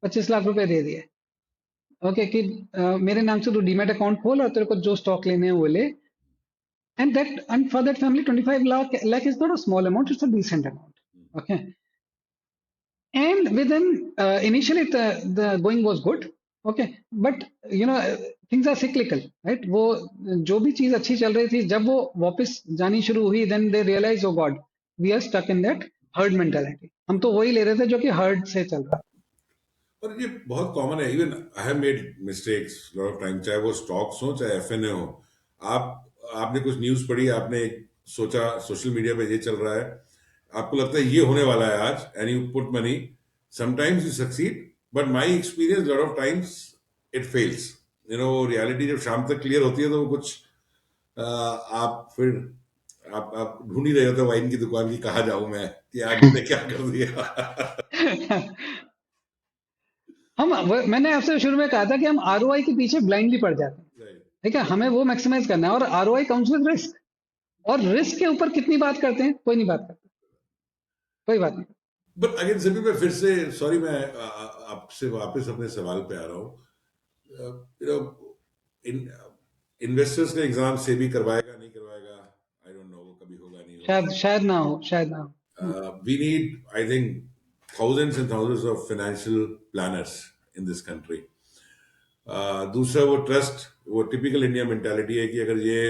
25 lakh रुपए दे दिए। Okay, कि मेरे नाम से तू demat account खोल और तेरे को जो स्टॉक लेने हैं वो ले। And for that family 25 lakh is not a small amount, it's a decent amount. Okay, and within initially the going was good। okay, but things are cyclical, right? वो जो भी चीज अच्छी चल रही थी, जब वो वापस जानी शुरू हुई, then they realize, oh god, we are stuck in that herd mentality। हम तो वही ले रहे थे जो कि herd से चल रहा। और ये बहुत कॉमन है, even I have made mistakes lot of time, चाहे वो स्टॉक्स हो चाहे एफएनए हो। आपने कुछ न्यूज़ पढ़ी, आपने सोचा सोशल मीडिया पे ये चल रहा है, आपको लगता है ये होने वाला है आज, and you put money, sometimes you succeed, but my experience lot of times it fails. Reality जब शाम तक क्लियर होती है तो वो कुछ आप फिर आप ढूंढ ही रहे होते वाइन की दुकान की, कहाँ जाऊं मैं कि आज मैंने क्या कर दिया। मैंने आपसे शुरू में कहा था कि हम आरओआई के पीछे ब्लाइंडली पड़ जाते हैं। Right. ठीक है, हमें वो मैक्सिमाइज करना है, और आरओआई काउंट्स विद रिस्क। और रिस्क के ऊपर कितनी बात करते हैं? कोई नहीं बात करता, कोई बात नहीं। बट अगेन सभी, मैं फिर से सॉरी, मैं आपसे वापस अपने सवाल पे आ रहा हूँ। इन्वेस्टर्स का एग्जाम से भी करवाएगा नहीं करवाएगा, आई डोंट नो, वो कभी होगा नहीं होगा। शायद ना हो, शायद ना हो। We need, I think, thousands and thousands of financial planners in this country। दूसरा वो ट्रस्ट, वो टिपिकल इंडिया मेंटालिटी है कि अगर ये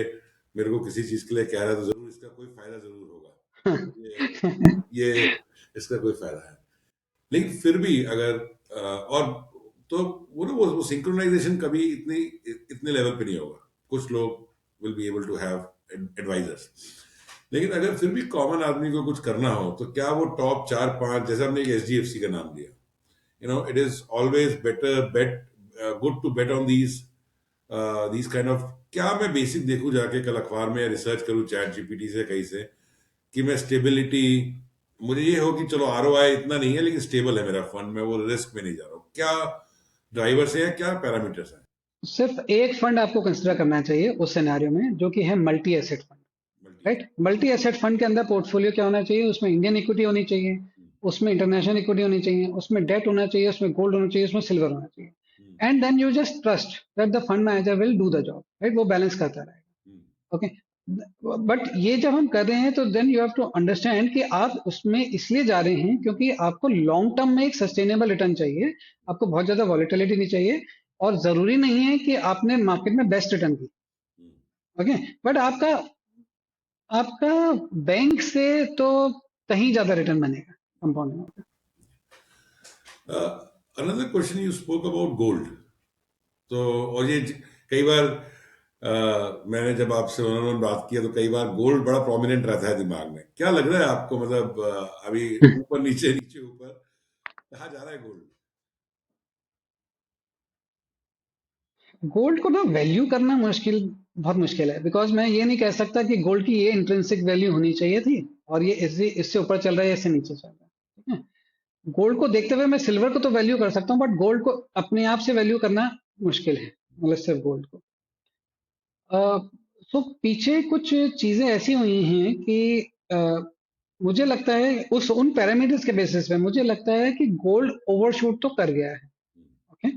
मेरे को किसी चीज के लिए कह रहा है तो जरूर इसका कोई फायदा जरूर होगा। ये इसका कोई फायदा है। लेकिन फिर भी अगर और तो वो सिंक्रोनाइजेशन कभी इतने लेवल पे नहीं होगा। कुछ लोग will be able to have advisors, लेकिन अगर फिर भी कॉमन आदमी को कुछ करना हो तो क्या वो टॉप 4-5, जैसे हमने एक एचडीएफसी का नाम लिया, it is always better bet, good to bet on these kind of. क्या मैं बेसिक देखूं जाके कल अखबार में, रिसर्च करूं चैट जीपीटी से कहीं से, कि मैं स्टेबिलिटी, मुझे ये हो कि चलो आरओआई इतना नहीं है लेकिन स्टेबल है मेरा फंड, मैं वो रिस्क में नहीं जा रहा हूँ। क्या ड्राइवर्स हैं, क्या पैरामीटर्स हैं? सिर्फ एक फंड आपको कंसिडर करना चाहिए उस सिनेरियो में, जो कि है multi asset fund. Multi. Right, multi asset fund के अंदर पोर्टफोलियो क्या होना चाहिए? उसमें इंडियन इक्विटी होनी चाहिए, उसमें इंटरनेशनल इक्विटी होनी चाहिए, उसमें डेट होना चाहिए, उसमें गोल्ड होना चाहिए, उसमें सिल्वर होना चाहिए। And then you just trust that the fund manager will do the job. Right, वो बैलेंस करता रहेगा। ओके, बट ये जब हम कर रहे हैं तो then you have to understand कि आप उसमें इसलिए जा रहे हैं क्योंकि आपको लॉन्ग टर्म में एक सस्टेनेबल रिटर्न चाहिए। आपको बहुत ज्यादा वॉलेटिलिटी नहीं चाहिए, और जरूरी नहीं है कि आपने मार्केट में best return the. Okay, but आपका आपका बैंक से तो कहीं ज्यादा रिटर्न बनेगा compounding. Another question, you spoke about gold. तो और ये कई बार मैंने जब आपसे वन बात किया तो कई बार गोल्ड बड़ा प्रोमिनेंट रहता है दिमाग में। क्या लग रहा है आपको, मतलब अभी ऊपर नीचे नीचे ऊपर कहाँ जा रहा है गोल्ड? गोल्ड को ना वैल्यू करना मुश्किल, बहुत मुश्किल है। बिकॉज मैं ये नहीं कह सकता कि गोल्ड की ये इंट्रिंसिक वैल्यू होनी चाहिए थी और ये इससे ऊपर चल रहा है, इससे नीचे चल रहा है। ठीक है, गोल्ड को देखते हुए मैं सिल्वर को तो वैल्यू कर सकता हूँ, बट गोल्ड को अपने आप से वैल्यू करना मुश्किल है, मतलब सिर्फ गोल्ड को। तो पीछे कुछ चीजें ऐसी हुई हैं कि अ, मुझे लगता है उस उन पैरामीटर्स के बेसिस पे मुझे लगता है कि गोल्ड ओवरशूट तो कर गया है। ओके,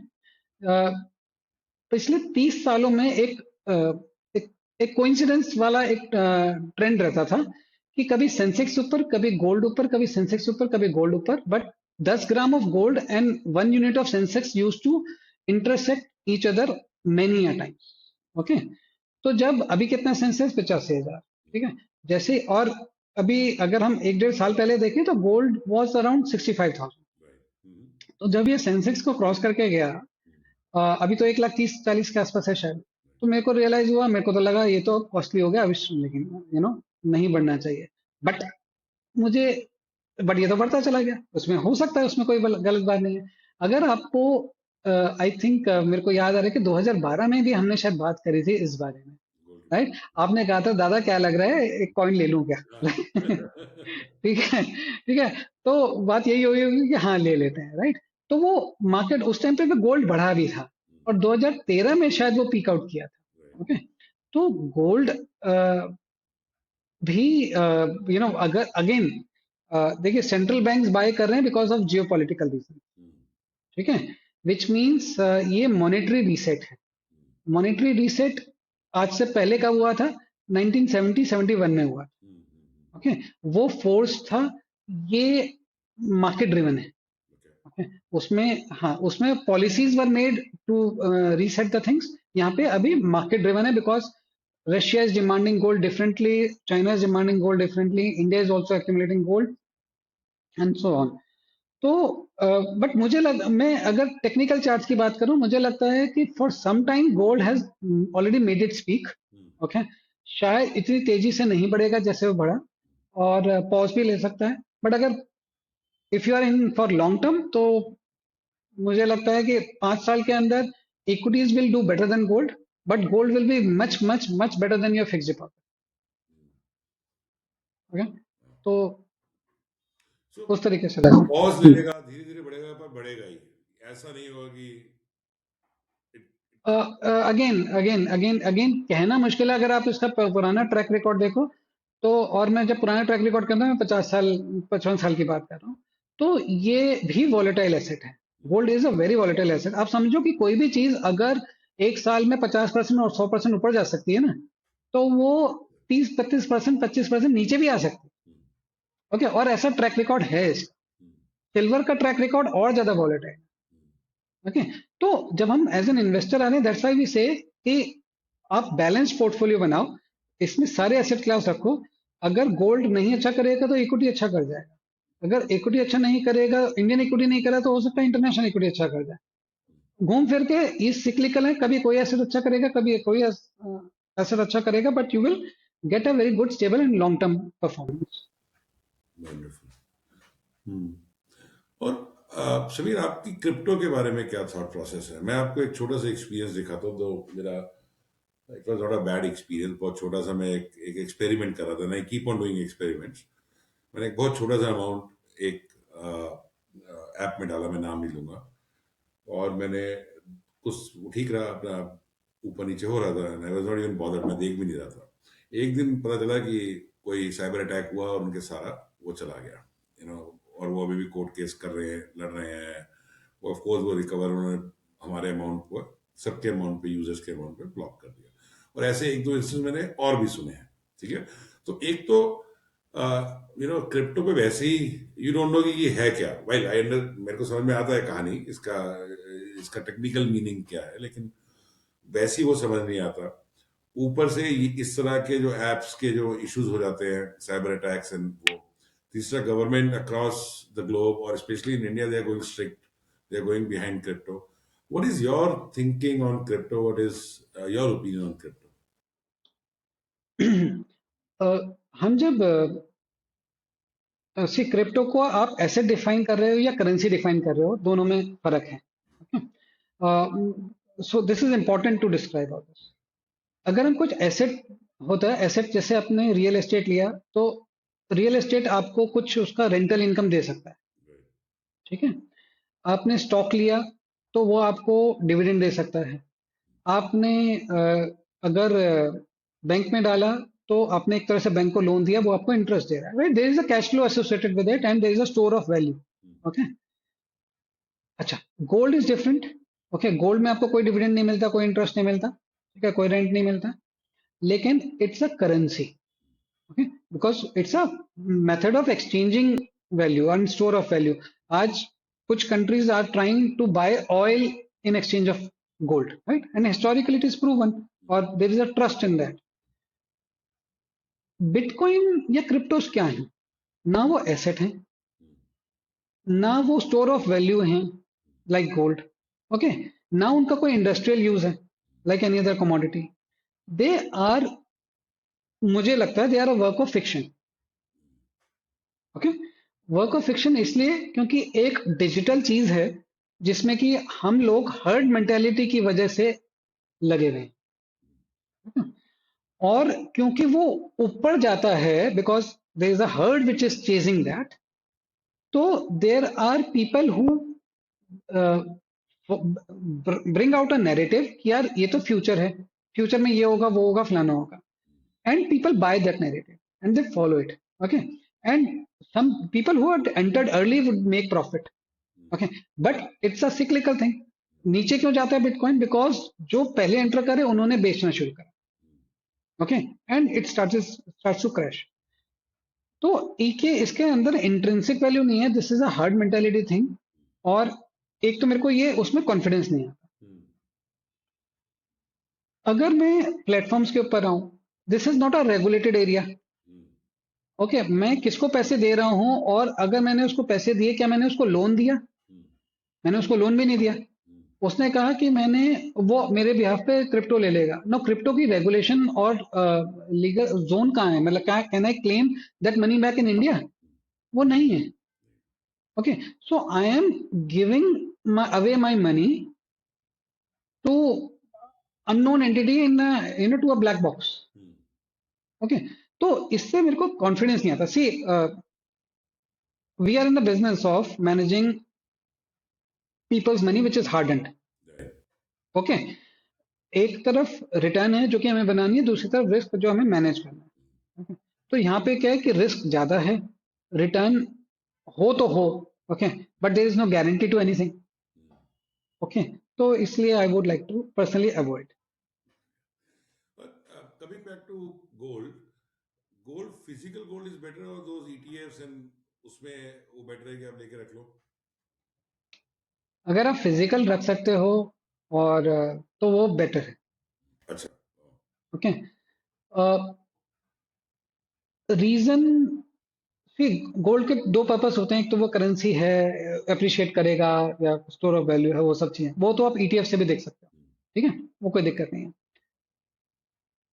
पिछले 30 सालों में अ, एक एक कोइंसिडेंस वाला एक ट्रेंड रहता था कि कभी सेंसेक्स ऊपर, कभी गोल्ड ऊपर, कभी सेंसेक्स ऊपर, कभी गोल्ड ऊपर, but 10 gram of gold and 1 unit of Sensex use to intersect each other many a time. Okay, तो जब अभी कितना सेंसेक्स? 85,000। ठीक है, जैसे, और अभी अगर हम 1-1.5 साल पहले देखें तो गोल्ड वॉज अराउंड 65,000। तो जब ये सेंसेक्स को क्रॉस करके गया, अभी तो 1,30,40 के आसपास है शायद, तो मेरे को रियलाइज हुआ, मेरे को तो लगा ये तो कॉस्टली हो गया अभी, लेकिन नहीं बढ़ना चाहिए। बट मुझे बट ये तो बढ़ता चला गया, उसमें हो सकता है, उसमें कोई गलत बात नहीं है। अगर आपको आई थिंक मेरे को याद आ रहा है कि 2012 में भी हमने शायद बात करी थी इस बारे में, गोल्ड। राइट? आपने कहा था दादा क्या लग रहा है, एक कॉइन ले लूं क्या? हाँ। ठीक है, ठीक है। तो बात यही हुई होगी कि हाँ ले लेते हैं, राइट? तो वो मार्केट उस टाइम पे गोल्ड बढ़ा भी था, और 2013 में शायद वो पीक आउट किया था। ओके, तो गोल्ड भी अगर अगेन देखिए, सेंट्रल बैंक्स बाय कर रहे हैं because of geo political reason, ठीक है, विच मीन्स ये मॉनेटरी रीसेट है। मॉनेटरी रीसेट आज से पहले कब हुआ था? 1970-71 में हुआ। ओके, वो फोर्स था, ये मार्केट ड्रिवन है। ओके, उसमें, हाँ, उसमें policies were made to reset the things. यहाँ पे अभी मार्केट ड्रिवन है, because Russia is demanding gold differently, China is demanding gold differently, India is also accumulating gold, and so on. तो but मैं अगर टेक्निकल चार्ट्स की बात करूं, मुझे लगता है कि for some time gold has already made its peak. Okay, शायद इतनी तेजी से नहीं बढ़ेगा जैसे वो बढ़ा, और पॉज भी ले सकता है। बट अगर if you are in for long term, तो मुझे लगता है कि 5 साल के अंदर equities will do better than gold, but gold will be much much much better than your fixed deposit. Okay, तो सो उस तरीके से लगा। पॉज ले लेगा, धीरे धीरे बढ़ेगा, पर बढ़ेगा ही, ऐसा नहीं होगा कि it- again again again again कहना मुश्किल है। अगर आप इसका पुराना ट्रैक रिकॉर्ड देखो, तो, और मैं जब पुराना ट्रैक रिकॉर्ड करता हूँ, मैं 50 साल 55 साल की बात कर रहा हूँ, तो ये भी वॉलेटाइल एसेट है। Gold is a very volatile asset. आप समझो कि कोई भी चीज अगर एक साल में 50% और 100% ऊपर जा सकती है ना, तो वो 30-32%, 25% नीचे भी आ सकती है। ओके, और ऐसा ट्रैक रिकॉर्ड है। सिल्वर का ट्रैक रिकॉर्ड और ज्यादा वॉलेटाइल। ओके, तो जब हम एज एन इन्वेस्टर आ रहे हैं, दैट्स व्हाई वी से कि आप बैलेंस पोर्टफोलियो बनाओ, इसमें सारे एसेट क्लास रखो। अगर गोल्ड नहीं अच्छा करेगा तो इक्विटी अच्छा कर जाएगा, अगर इक्विटी अच्छा नहीं करेगा, इंडियन इक्विटी नहीं करा, तो हो सकता है इंटरनेशनल इक्विटी अच्छा कर जाए। घूम फिर के ये सिक्लिकल है, कभी कोई एसेट अच्छा करेगा, कभी कोई एसेट अच्छा करेगा, but you will get a very good stable and long term performance. Wonderful. और समीर, आपकी क्रिप्टो के बारे में क्या थॉट प्रोसेस है? मैं आपको एक छोटा सा एक्सपीरियंस दिखाता हूँ। तो मेरा it was not a bad experience, बहुत छोटा सा। मैं एक एक्सपेरिमेंट कर रहा था, मैं कीप ऑन डूइंग एक्सपेरिमेंट्स। मैंने एक बहुत छोटा सा अमाउंट एक ऐप में डाला, मैं नाम नहीं लूंगा, और मैंने कुछ, वो ठीक रहा अपना, ऊपर नीचे हो रहा था, I was not even bothered, मैं देख भी नहीं रहा था। एक दिन पता चला कि कोई साइबर अटैक हुआ और उनके सारा वो चला गया, और वो अभी भी कोर्ट केस कर रहे हैं, लड़ रहे हैं। वो ऑफ कोर्स वो रिकवर, उन्होंने हमारे अमाउंट को, सबके अमाउंट पे, यूजर्स के अमाउंट पे ब्लॉक कर दिया। और ऐसे एक दो इंस्टेंस मैंने और भी सुने हैं। ठीक है, तो एक तो क्रिप्टो पे वैसे ही यू डोंट नो कि ये है क्या। वेल आई अंडर, मेरे को समझ में आता है कहानी, इसका इसका टेक्निकल मीनिंग क्या है, लेकिन वैसे ही वो समझ नहीं आता। ऊपर से इस तरह के जो एप्स के जो इश्यूज हो जाते हैं, साइबर अटैक्स एंड वो, तीसरा गवर्नमेंट अक्रॉस द ग्लोब और specially in India, they are going strict, they are going behind crypto. What is your thinking on crypto? What is your opinion on crypto? हम जब सी crypto को आप asset define कर रहे हो या currency define कर रहे हो, दोनों में फर्क है। So this is important to describe all this. अगर हम कुछ एसेट होता है, एसेट जैसे आपने रियल एस्टेट लिया, तो रियल एस्टेट आपको कुछ उसका रेंटल इनकम दे सकता है, ठीक है। आपने स्टॉक लिया, तो वो आपको डिविडेंड दे सकता है। आपने अगर बैंक में डाला, तो आपने एक तरह से बैंक को लोन दिया, वो आपको इंटरेस्ट दे रहा है, right? There is a cash flow associated with it, and there is a store of value. Okay, अच्छा, gold is different. Okay, gold में आपको कोई डिविडेंड नहीं मिलता, कोई इंटरेस्ट नहीं मिलता, ठीक है, कोई रेंट नहीं मिलता, लेकिन it's a currency. Okay, because it's a method of exchanging value and store of value. आज कुछ countries are trying to buy oil in exchange of gold, right? And historically it is proven, और there is a trust in that. Bitcoin या cryptos क्या है? ना वो asset है, ना वो स्टोर ऑफ वैल्यू है लाइक गोल्ड। ओके, ना उनका कोई इंडस्ट्रियल यूज है like any other commodity. They are, मुझे लगता है, they are a work of fiction. Okay, work of fiction इसलिए क्योंकि एक डिजिटल चीज है जिसमें कि हम लोग हर्ड मेंटेलिटी की वजह से लगे हुए हैं, और क्योंकि वो ऊपर जाता है because there is a herd which is chasing that, तो there are people who bring out a narrative कि यार ये तो फ्यूचर है, फ्यूचर में ये होगा वो होगा फलाना होगा, and people buy that narrative and they follow it. Okay, and some people who had entered early would make profit. Okay, but it's a cyclical thing. नीचे क्यों जाता है बिटकॉइन? बिकॉज जो पहले एंटर करे उन्होंने बेचना शुरू करा. Okay, and it starts to crash. तो एक ये इसके अंदर इंट्रिंसिक वैल्यू नहीं है, this is a herd mentality thing. और एक तो मेरे को ये उसमें कॉन्फिडेंस नहीं आता. अगर मैं प्लेटफॉर्म्स के ऊपर आऊं, this is not a regulated area. Okay, मैं किसको पैसे दे रहा हूं, और अगर मैंने उसको पैसे दिए, क्या मैंने उसको लोन दिया? मैंने उसको लोन भी नहीं दिया. उसने कहा कि मैंने, वो मेरे बिहाफ पे क्रिप्टो ले लेगा. नो, क्रिप्टो की रेगुलेशन और लीगल जोन कहाँ है? मतलब क्या can I claim that money back in India? वो नहीं है. Okay, so I am giving away my money to unknown entity into a black box. Okay, तो इससे मेरे को कॉन्फिडेंस नहीं आता. See, we are in the business of managing people's money which is hard and. Okay, एक तरफ return है जो कि हमें बनानी है, दूसरी तरफ रिस्क जो हमें मैनेज करना है. okay? तो यहाँ पे क्या है कि रिस्क ज्यादा है, रिटर्न हो तो हो. Okay, but there is no guarantee to anything. Okay, तो इसलिए I would like to personally avoid. But coming back to gold, gold physical gold is better or those ETFs and उसमें वो better है कि आप लेके रख लो. अगर आप फिजिकल रख सकते हो और तो वो बेटर है. अच्छा. ओके, रीजन, गोल्ड के दो पर्पस होते हैं. एक तो वो करेंसी है, अप्रिशिएट करेगा, या स्टोर ऑफ वैल्यू है, वो सब चीजें, वो तो आप ईटीएफ से भी देख सकते हो. ठीक है, वो कोई दिक्कत नहीं है.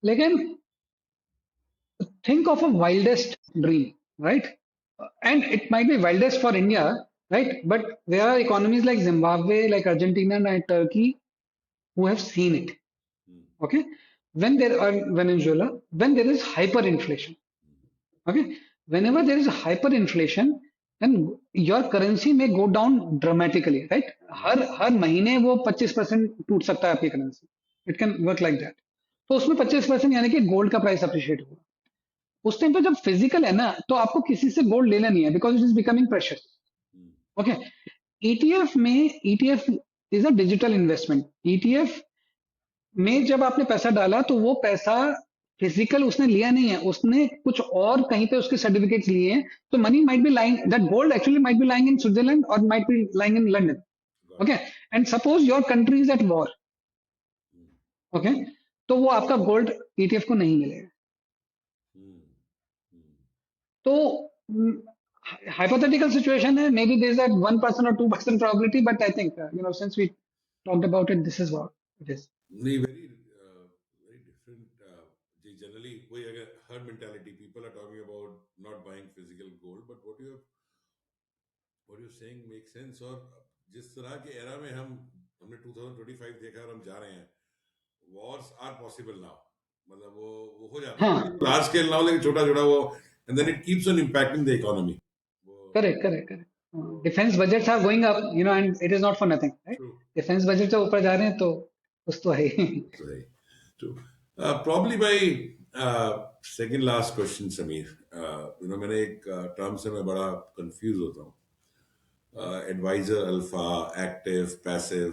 लेकिन think of a wildest dream, right? And it might be wildest for India, right? But there are economies like Zimbabwe, like Argentina and Turkey who have seen it. Okay, when there are Venezuela, when there is hyperinflation. Okay, whenever there is hyperinflation, then your currency may go down dramatically, right? हर महीने वो 25% टूट सकता है आपकी currency. It can work like that. तो उसमें 25% यानी कि गोल्ड का प्राइस अप्रिशिएट हुआ. उस टाइम पे जब फिजिकल है ना, तो आपको किसी से गोल्ड लेना नहीं है, because it is becoming pressure. Okay, ETF में, ETF is a digital investment. ETF में जब आपने पैसा डाला तो वो पैसा फिजिकल उसने लिया नहीं है, उसने कुछ और कहीं पे उसके सर्टिफिकेट्स लिए हैं. तो money might be lying, that gold actually might be lying in Switzerland और might be lying in London. Okay, and suppose your country is at war. Okay, तो वो आपका गोल्ड ईटीएफ को नहीं मिलेगा. तो hypothetical situation है, maybe there is that 1% or 2% probability, but I think since we talked about it, this is what it is. नहीं, very different. Generally वही अगर herd mentality, people are talking about not buying physical gold, but what you're saying makes sense. और जिस तरह के era में हमने 2025 देखा और हम जा रहे हैं, wars are possible now. मतलब वो हो जाता है. हाँ, Large scale now, लेकिन छोटा छोटा वो, and then it keeps on impacting the economy. correct. Defense budgets are going up, and it is not for nothing, right? True. Defense budget जब ऊपर जा रहे हैं तो कुछ तो है ही. Right. True. Probably my second last question, Sameer. मैंने एक टर्म से मैं बड़ा कंफ्यूज होता हूँ. Advisor alpha, active, passive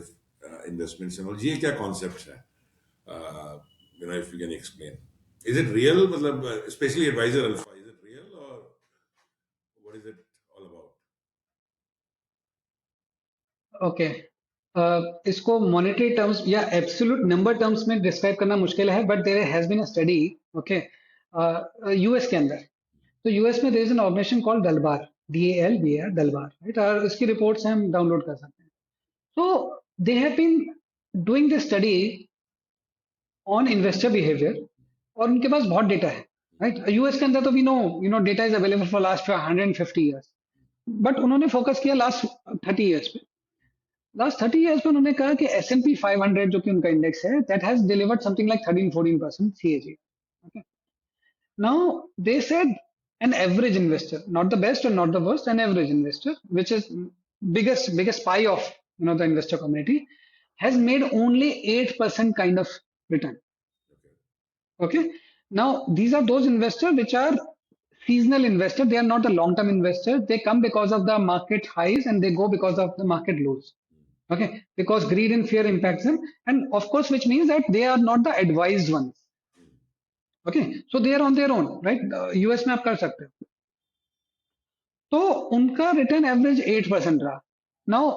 investments and all, ये क्या कॉन्सेप्ट है? If you can explain, is it real? मतलब especially advisor alpha, is it real or what is it all about? Okay, इसको मॉनेटरी टर्म्स या absolute number terms में describe करना मुश्किल है, but there has been a study. Okay, US के अंदर, तो यूएस में there is an organization called Dalbar, DALBAR, Dalbar, right? और इसकी रिपोर्ट्स हम डाउनलोड कर सकते हैं. तो they have been doing this study on investor behaviour, और उनके पास बहुत डेटा है. राइट? यूएस के अंदर तो we know, data is available for last 150 years, but उन्होंने फोकस किया लास्ट 30 इयर्स पे। लास्ट 30 इयर्स में उन्होंने कहा कि S&P 500 जो कि उनका इंडेक्स है, that has delivered something like 13-14% CAGR। Okay? Now they said an average investor, not the best or not the worst, an average investor, which is biggest pie of the investor community, has made only 8% kind of return. Okay. Okay. Now these are those investors which are seasonal investor. They are not the long-term investor. They come because of the market highs and they go because of the market lows. Okay, because greed and fear impacts them, and of course, which means that they are not the advised ones. Okay, so they are on their own, right? US में आप कर सकते हो, तो उनका return average 8% रहा। Now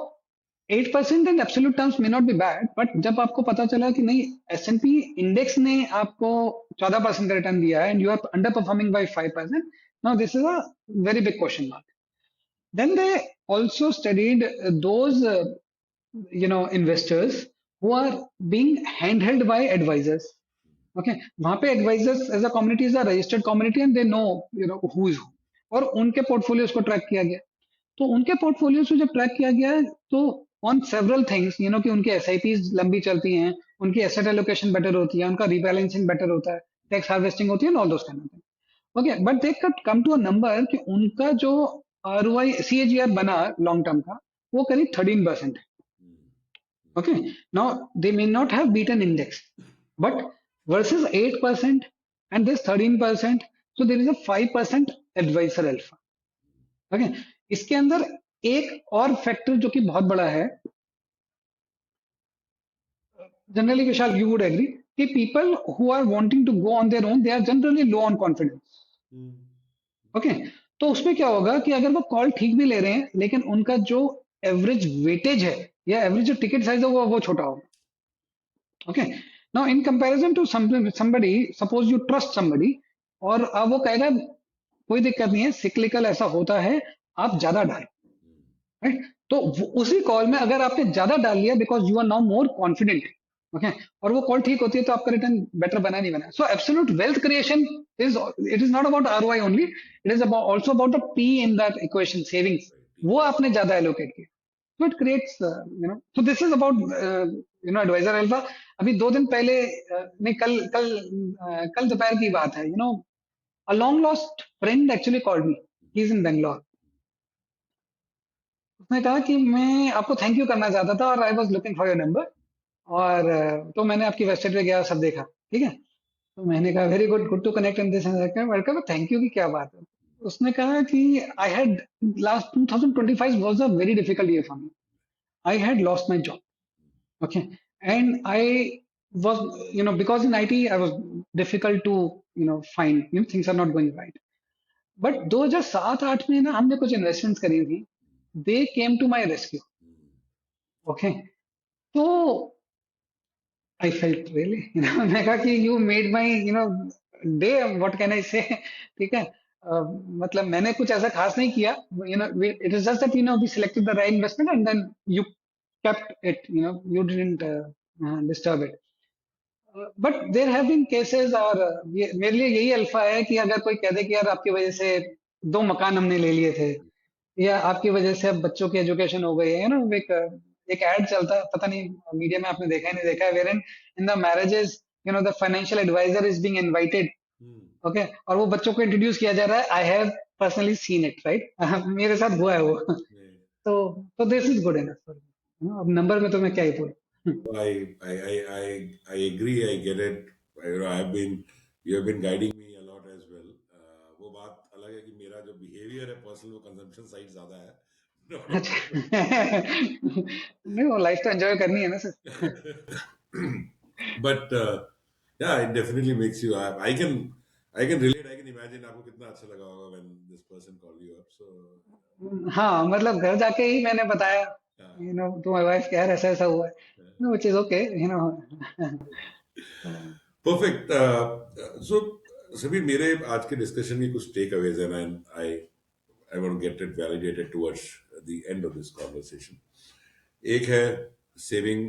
8% in absolute terms may not be bad, but जब आपको पता चला कि नहीं, S&P इंडेक्स ने आपको 14% का रिटर्न दिया है and you are underperforming by 5%, now this is a very big question mark. Then they also studied those investors who are being handheld by advisors. Okay, वहां पे advisors as a community is a registered community and they know who is who, और उनके portfolios को track किया गया। तो उनके portfolios को जब ट्रैक किया गया तो ऑन सेवरल थिंग्स, कि उनकी एसआईपीज लंबी चलती हैं, उनकी एसेट एलोकेशन बेटर होती है, उनका रीबैलेंसिंग बेटर होता है, टैक्स हार्वेस्टिंग होती है, all those kind of thing. Okay, but they cut come to a number कि उनका जो ROI CAGR बना लॉन्ग टर्म का, वो करीब 13% है। Okay, now they may not have beaten index, but versus 8% and this 13%, so there is a 5% advisor alpha. Okay, इसके अंदर एक और फैक्टर जो कि बहुत बड़ा है, generally Vishal you would agree, कि people who are wanting to go on their own, they are generally low on confidence. Okay, तो उसमें क्या होगा कि अगर वो कॉल ठीक भी ले रहे हैं लेकिन उनका जो एवरेज वेटेज है या एवरेज जो टिकट साइज है वो छोटा होगा। Okay. Now, in comparison to somebody, suppose you trust somebody, और अब वो कहेगा कोई दिक्कत नहीं है, सिक्लिकल ऐसा होता है, आप ज्यादा डालो, राइट? तो उसी कॉल में अगर आपने ज्यादा डाल लिया because you are now more confident, okay, और वो कॉल ठीक होती है तो आपका रिटर्न बेटर बना नहीं बना। सो absolute wealth creation is, it is not about ROI only, it is about also about the P in that equation, savings, वो आपने ज्यादा एलोकेट किया, so it creates so this is about advisor alpha। अभी 2 दिन पहले नहीं, कल कल कल दोपहर की बात है, a long lost friend actually called me, he is in Bangalore। उसने कहा कि मैं आपको थैंक यू करना चाहता था और I was looking for your number, और तो मैंने आपकी वेबसाइट पे गया, सब देखा, ठीक है। तो मैंने कहा very good, good to connect in this, welcome, thank you की क्या बात है। उसने कहा कि I had last 2025 was a very difficult year for me, I had lost my job. Okay, and I was, because in IT I was difficult to find, things are not going right, but 2007-8 में ना हमने कुछ investments करी थी, they came to my rescue। Okay, तो I felt really, मैं कहा कि you made my day, what can I say। ठीक है, मतलब मैंने कुछ ऐसा खास नहीं किया, it is just that we selected the right investment and then you kept it, you didn't disturb it। But there have been cases, और मेरे लिए यही अल्फा है कि अगर कोई कह दे कि यार आपकी वजह से 2 मकान हमने ले लिए थे, या आपकी वजह से अब बच्चों की एजुकेशन हो गई है ना, एक एड चलता है, पता नहीं मीडिया में आपने देखा है नहीं देखा है, where in the marriages the financial advisor is being invited. Okay, और वो बच्चों को इंट्रोड्यूस किया जा रहा है, I have personally seen it, right. मेरे साथ हुआ है वो। तो दिस इज गुड इनफ, अब नंबर में तो मैं क्या ही बोलूं। I agree. I get it. You have been guiding me a lot as well. वो बात अलग है कि मेरा जो बिहेवियर है पर्सनल, वो कंजम्पशन साइड ज्यादा है। अच्छा। नहीं, वो लाइफ तो एंजॉय करनी है ना sir. But yeah, it definitely makes you. I can relate. I can imagine आपको कितना अच्छा लगा होगा when this person called you up. So हाँ, मतलब घर जाके ही मैंने बताया, yeah, तुम्हारी वाइफ कह रहा ऐसा ऐसा हुआ है, which is okay, perfect. So सभी मेरे आज के डिस्कशन की कुछ टेक अवेज हैं, and I want to get it validated towards the end of this conversation. एक है saving,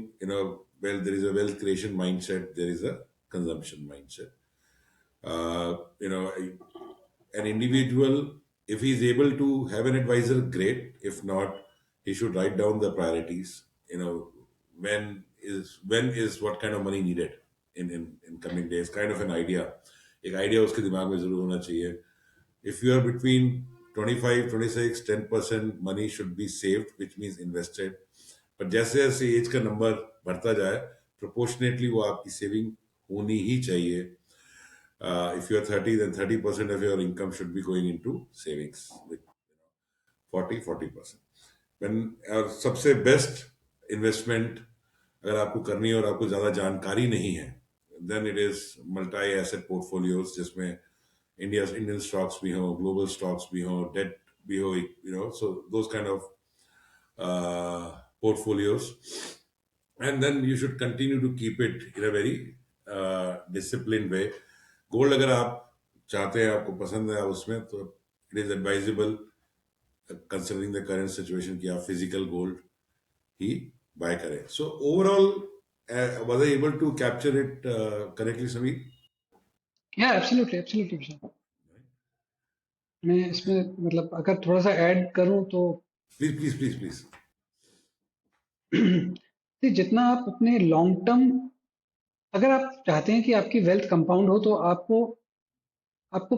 well, there is a wealth creation mindset, there is a consumption mindset. You know, an individual, if he's able to have an advisor, great. If not, he should write down the priorities. You know, when is what kind of money needed in coming days, kind of an idea. एक idea उसके दिमाग में जरूर होना चाहिए. If you are between 25, 26, 10% money should be saved, which means invested. पर जैसे जैसे एज का नंबर बढ़ता जाए, प्रोपोर्शनेटली वो आपकी सेविंग होनी ही चाहिए. If you are 30, then 30% of your income should be going into savings with 40%. और सबसे बेस्ट इन्वेस्टमेंट अगर आपको करनी है और आपको ज़्यादा जानकारी नहीं है, then it is multi asset portfolios, जिसमें इंडियन स्टॉक्स भी हो, ग्लोबल स्टॉक्स भी हो, डेट भी हो, so those kind of portfolios. And then you should continue to keep it in a very disciplined way. Gold अगर आप चाहते हैं, आपको पसंद है उसमें, तो it is advisable considering the current situation कि आप फिजिकल गोल्ड ही बाय करें. So overall was I able to capture it correctly, Sameer? या एब्सोल्युटली विशाल. मैं इसमें मतलब अगर थोड़ा सा ऐड करूं तो प्लीज. जितना आप अपने लॉन्ग टर्म, अगर आप चाहते हैं कि आपकी वेल्थ कंपाउंड हो, तो आपको आपको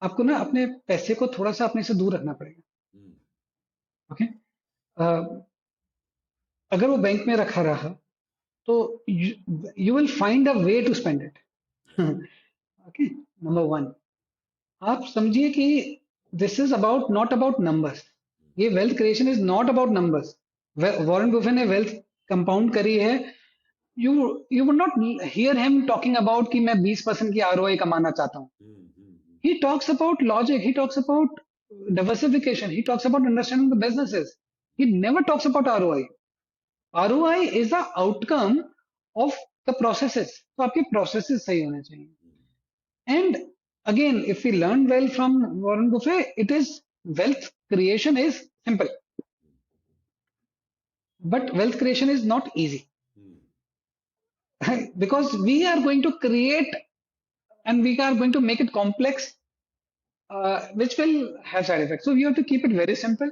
आपको ना अपने पैसे को थोड़ा सा अपने से दूर रखना पड़ेगा. ओके. अगर वो बैंक में रखा रहा, तो you will find a way to spend it. Okay. Number one, आप समझिए कि this is about not about numbers. ये wealth creation is not about numbers. Warren Buffett ने वेल्थ कंपाउंड करी है. You you would not hear him talking about कि मैं 20% की आरओआई कमाना चाहता हूँ. He talks about logic. He talks about diversification. He talks about understanding the businesses. He never talks about ROI. ROI is the outcome of the processes. तो आपके processes सही होने चाहिए. And again, if we learn well from Warren Buffett, it is wealth creation is simple, but wealth creation is not easy. Because we are going to create and we are going to make it complex, which will have side effects. So you have to keep it very simple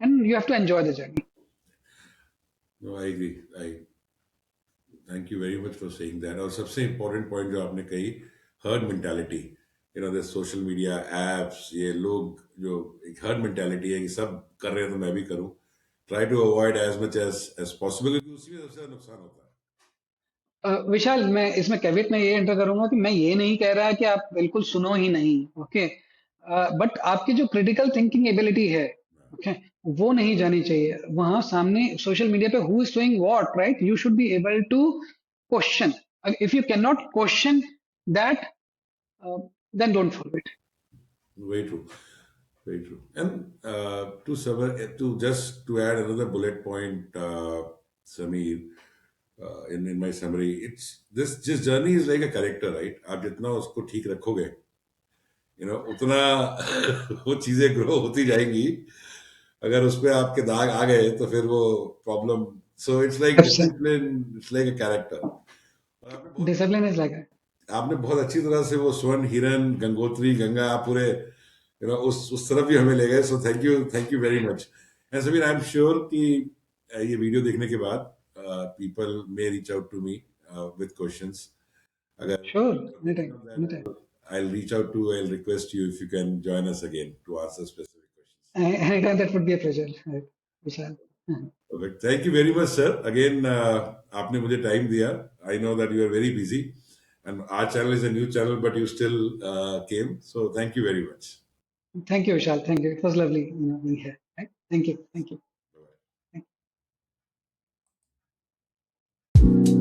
and you have to enjoy the journey. No, I agree. Thank you very much for saying that. और सबसे important point जो आपने कही, herd mentality. The social media apps, ये लोग जो एक herd mentality है कि सब कर रहे हैं तो मैं भी करूं. Try to avoid as much as possible, क्योंकि उसी में सबसे ज़्यादा नुकसान होता है. विशाल, मैं इसमें कैवेट में ये एंटर करूंगा कि मैं ये नहीं कह रहा कि आप बिल्कुल सुनो ही नहीं. ओके. बट आपकी जो क्रिटिकल थिंकिंग एबिलिटी है, ओके, वो नहीं जानी चाहिए. वहां सामने सोशल मीडिया पे who is doing what, right, you should be able to question. If you can not question that, then don't follow it. Very true. Very true. And to add another bullet point, Sameer, in my summary, this journey is like a character, right? आप जितना उसको ठीक रखोगे, उतना वो चीजें grow होती जाएंगी. अगर उसपे आपके दाग आ गए तो फिर वो problem. So it's like discipline, it's like a character. Discipline is like, आपने बहुत अच्छी तरह से वो स्वर्ण, हिरन, गंगोत्री, गंगा, आप पूरे उस तरफ भी हमें ले गए. So thank you very much. And Sameer, I am sure कि ये वीडियो देखने के बाद people may reach out to me with questions. अगर sure, I'll request you if you can join us again to answer specific questions. anytime. That would be a pleasure, Vishal. Perfect. Thank you very much, sir. Again, आपने मुझे time दिया. I know that you are very busy, and our channel is a new channel, but you still came. So thank you very much. Thank you, Vishal. Thank you. It was lovely, being here. Right? Thank you. Thank you. Bye-bye.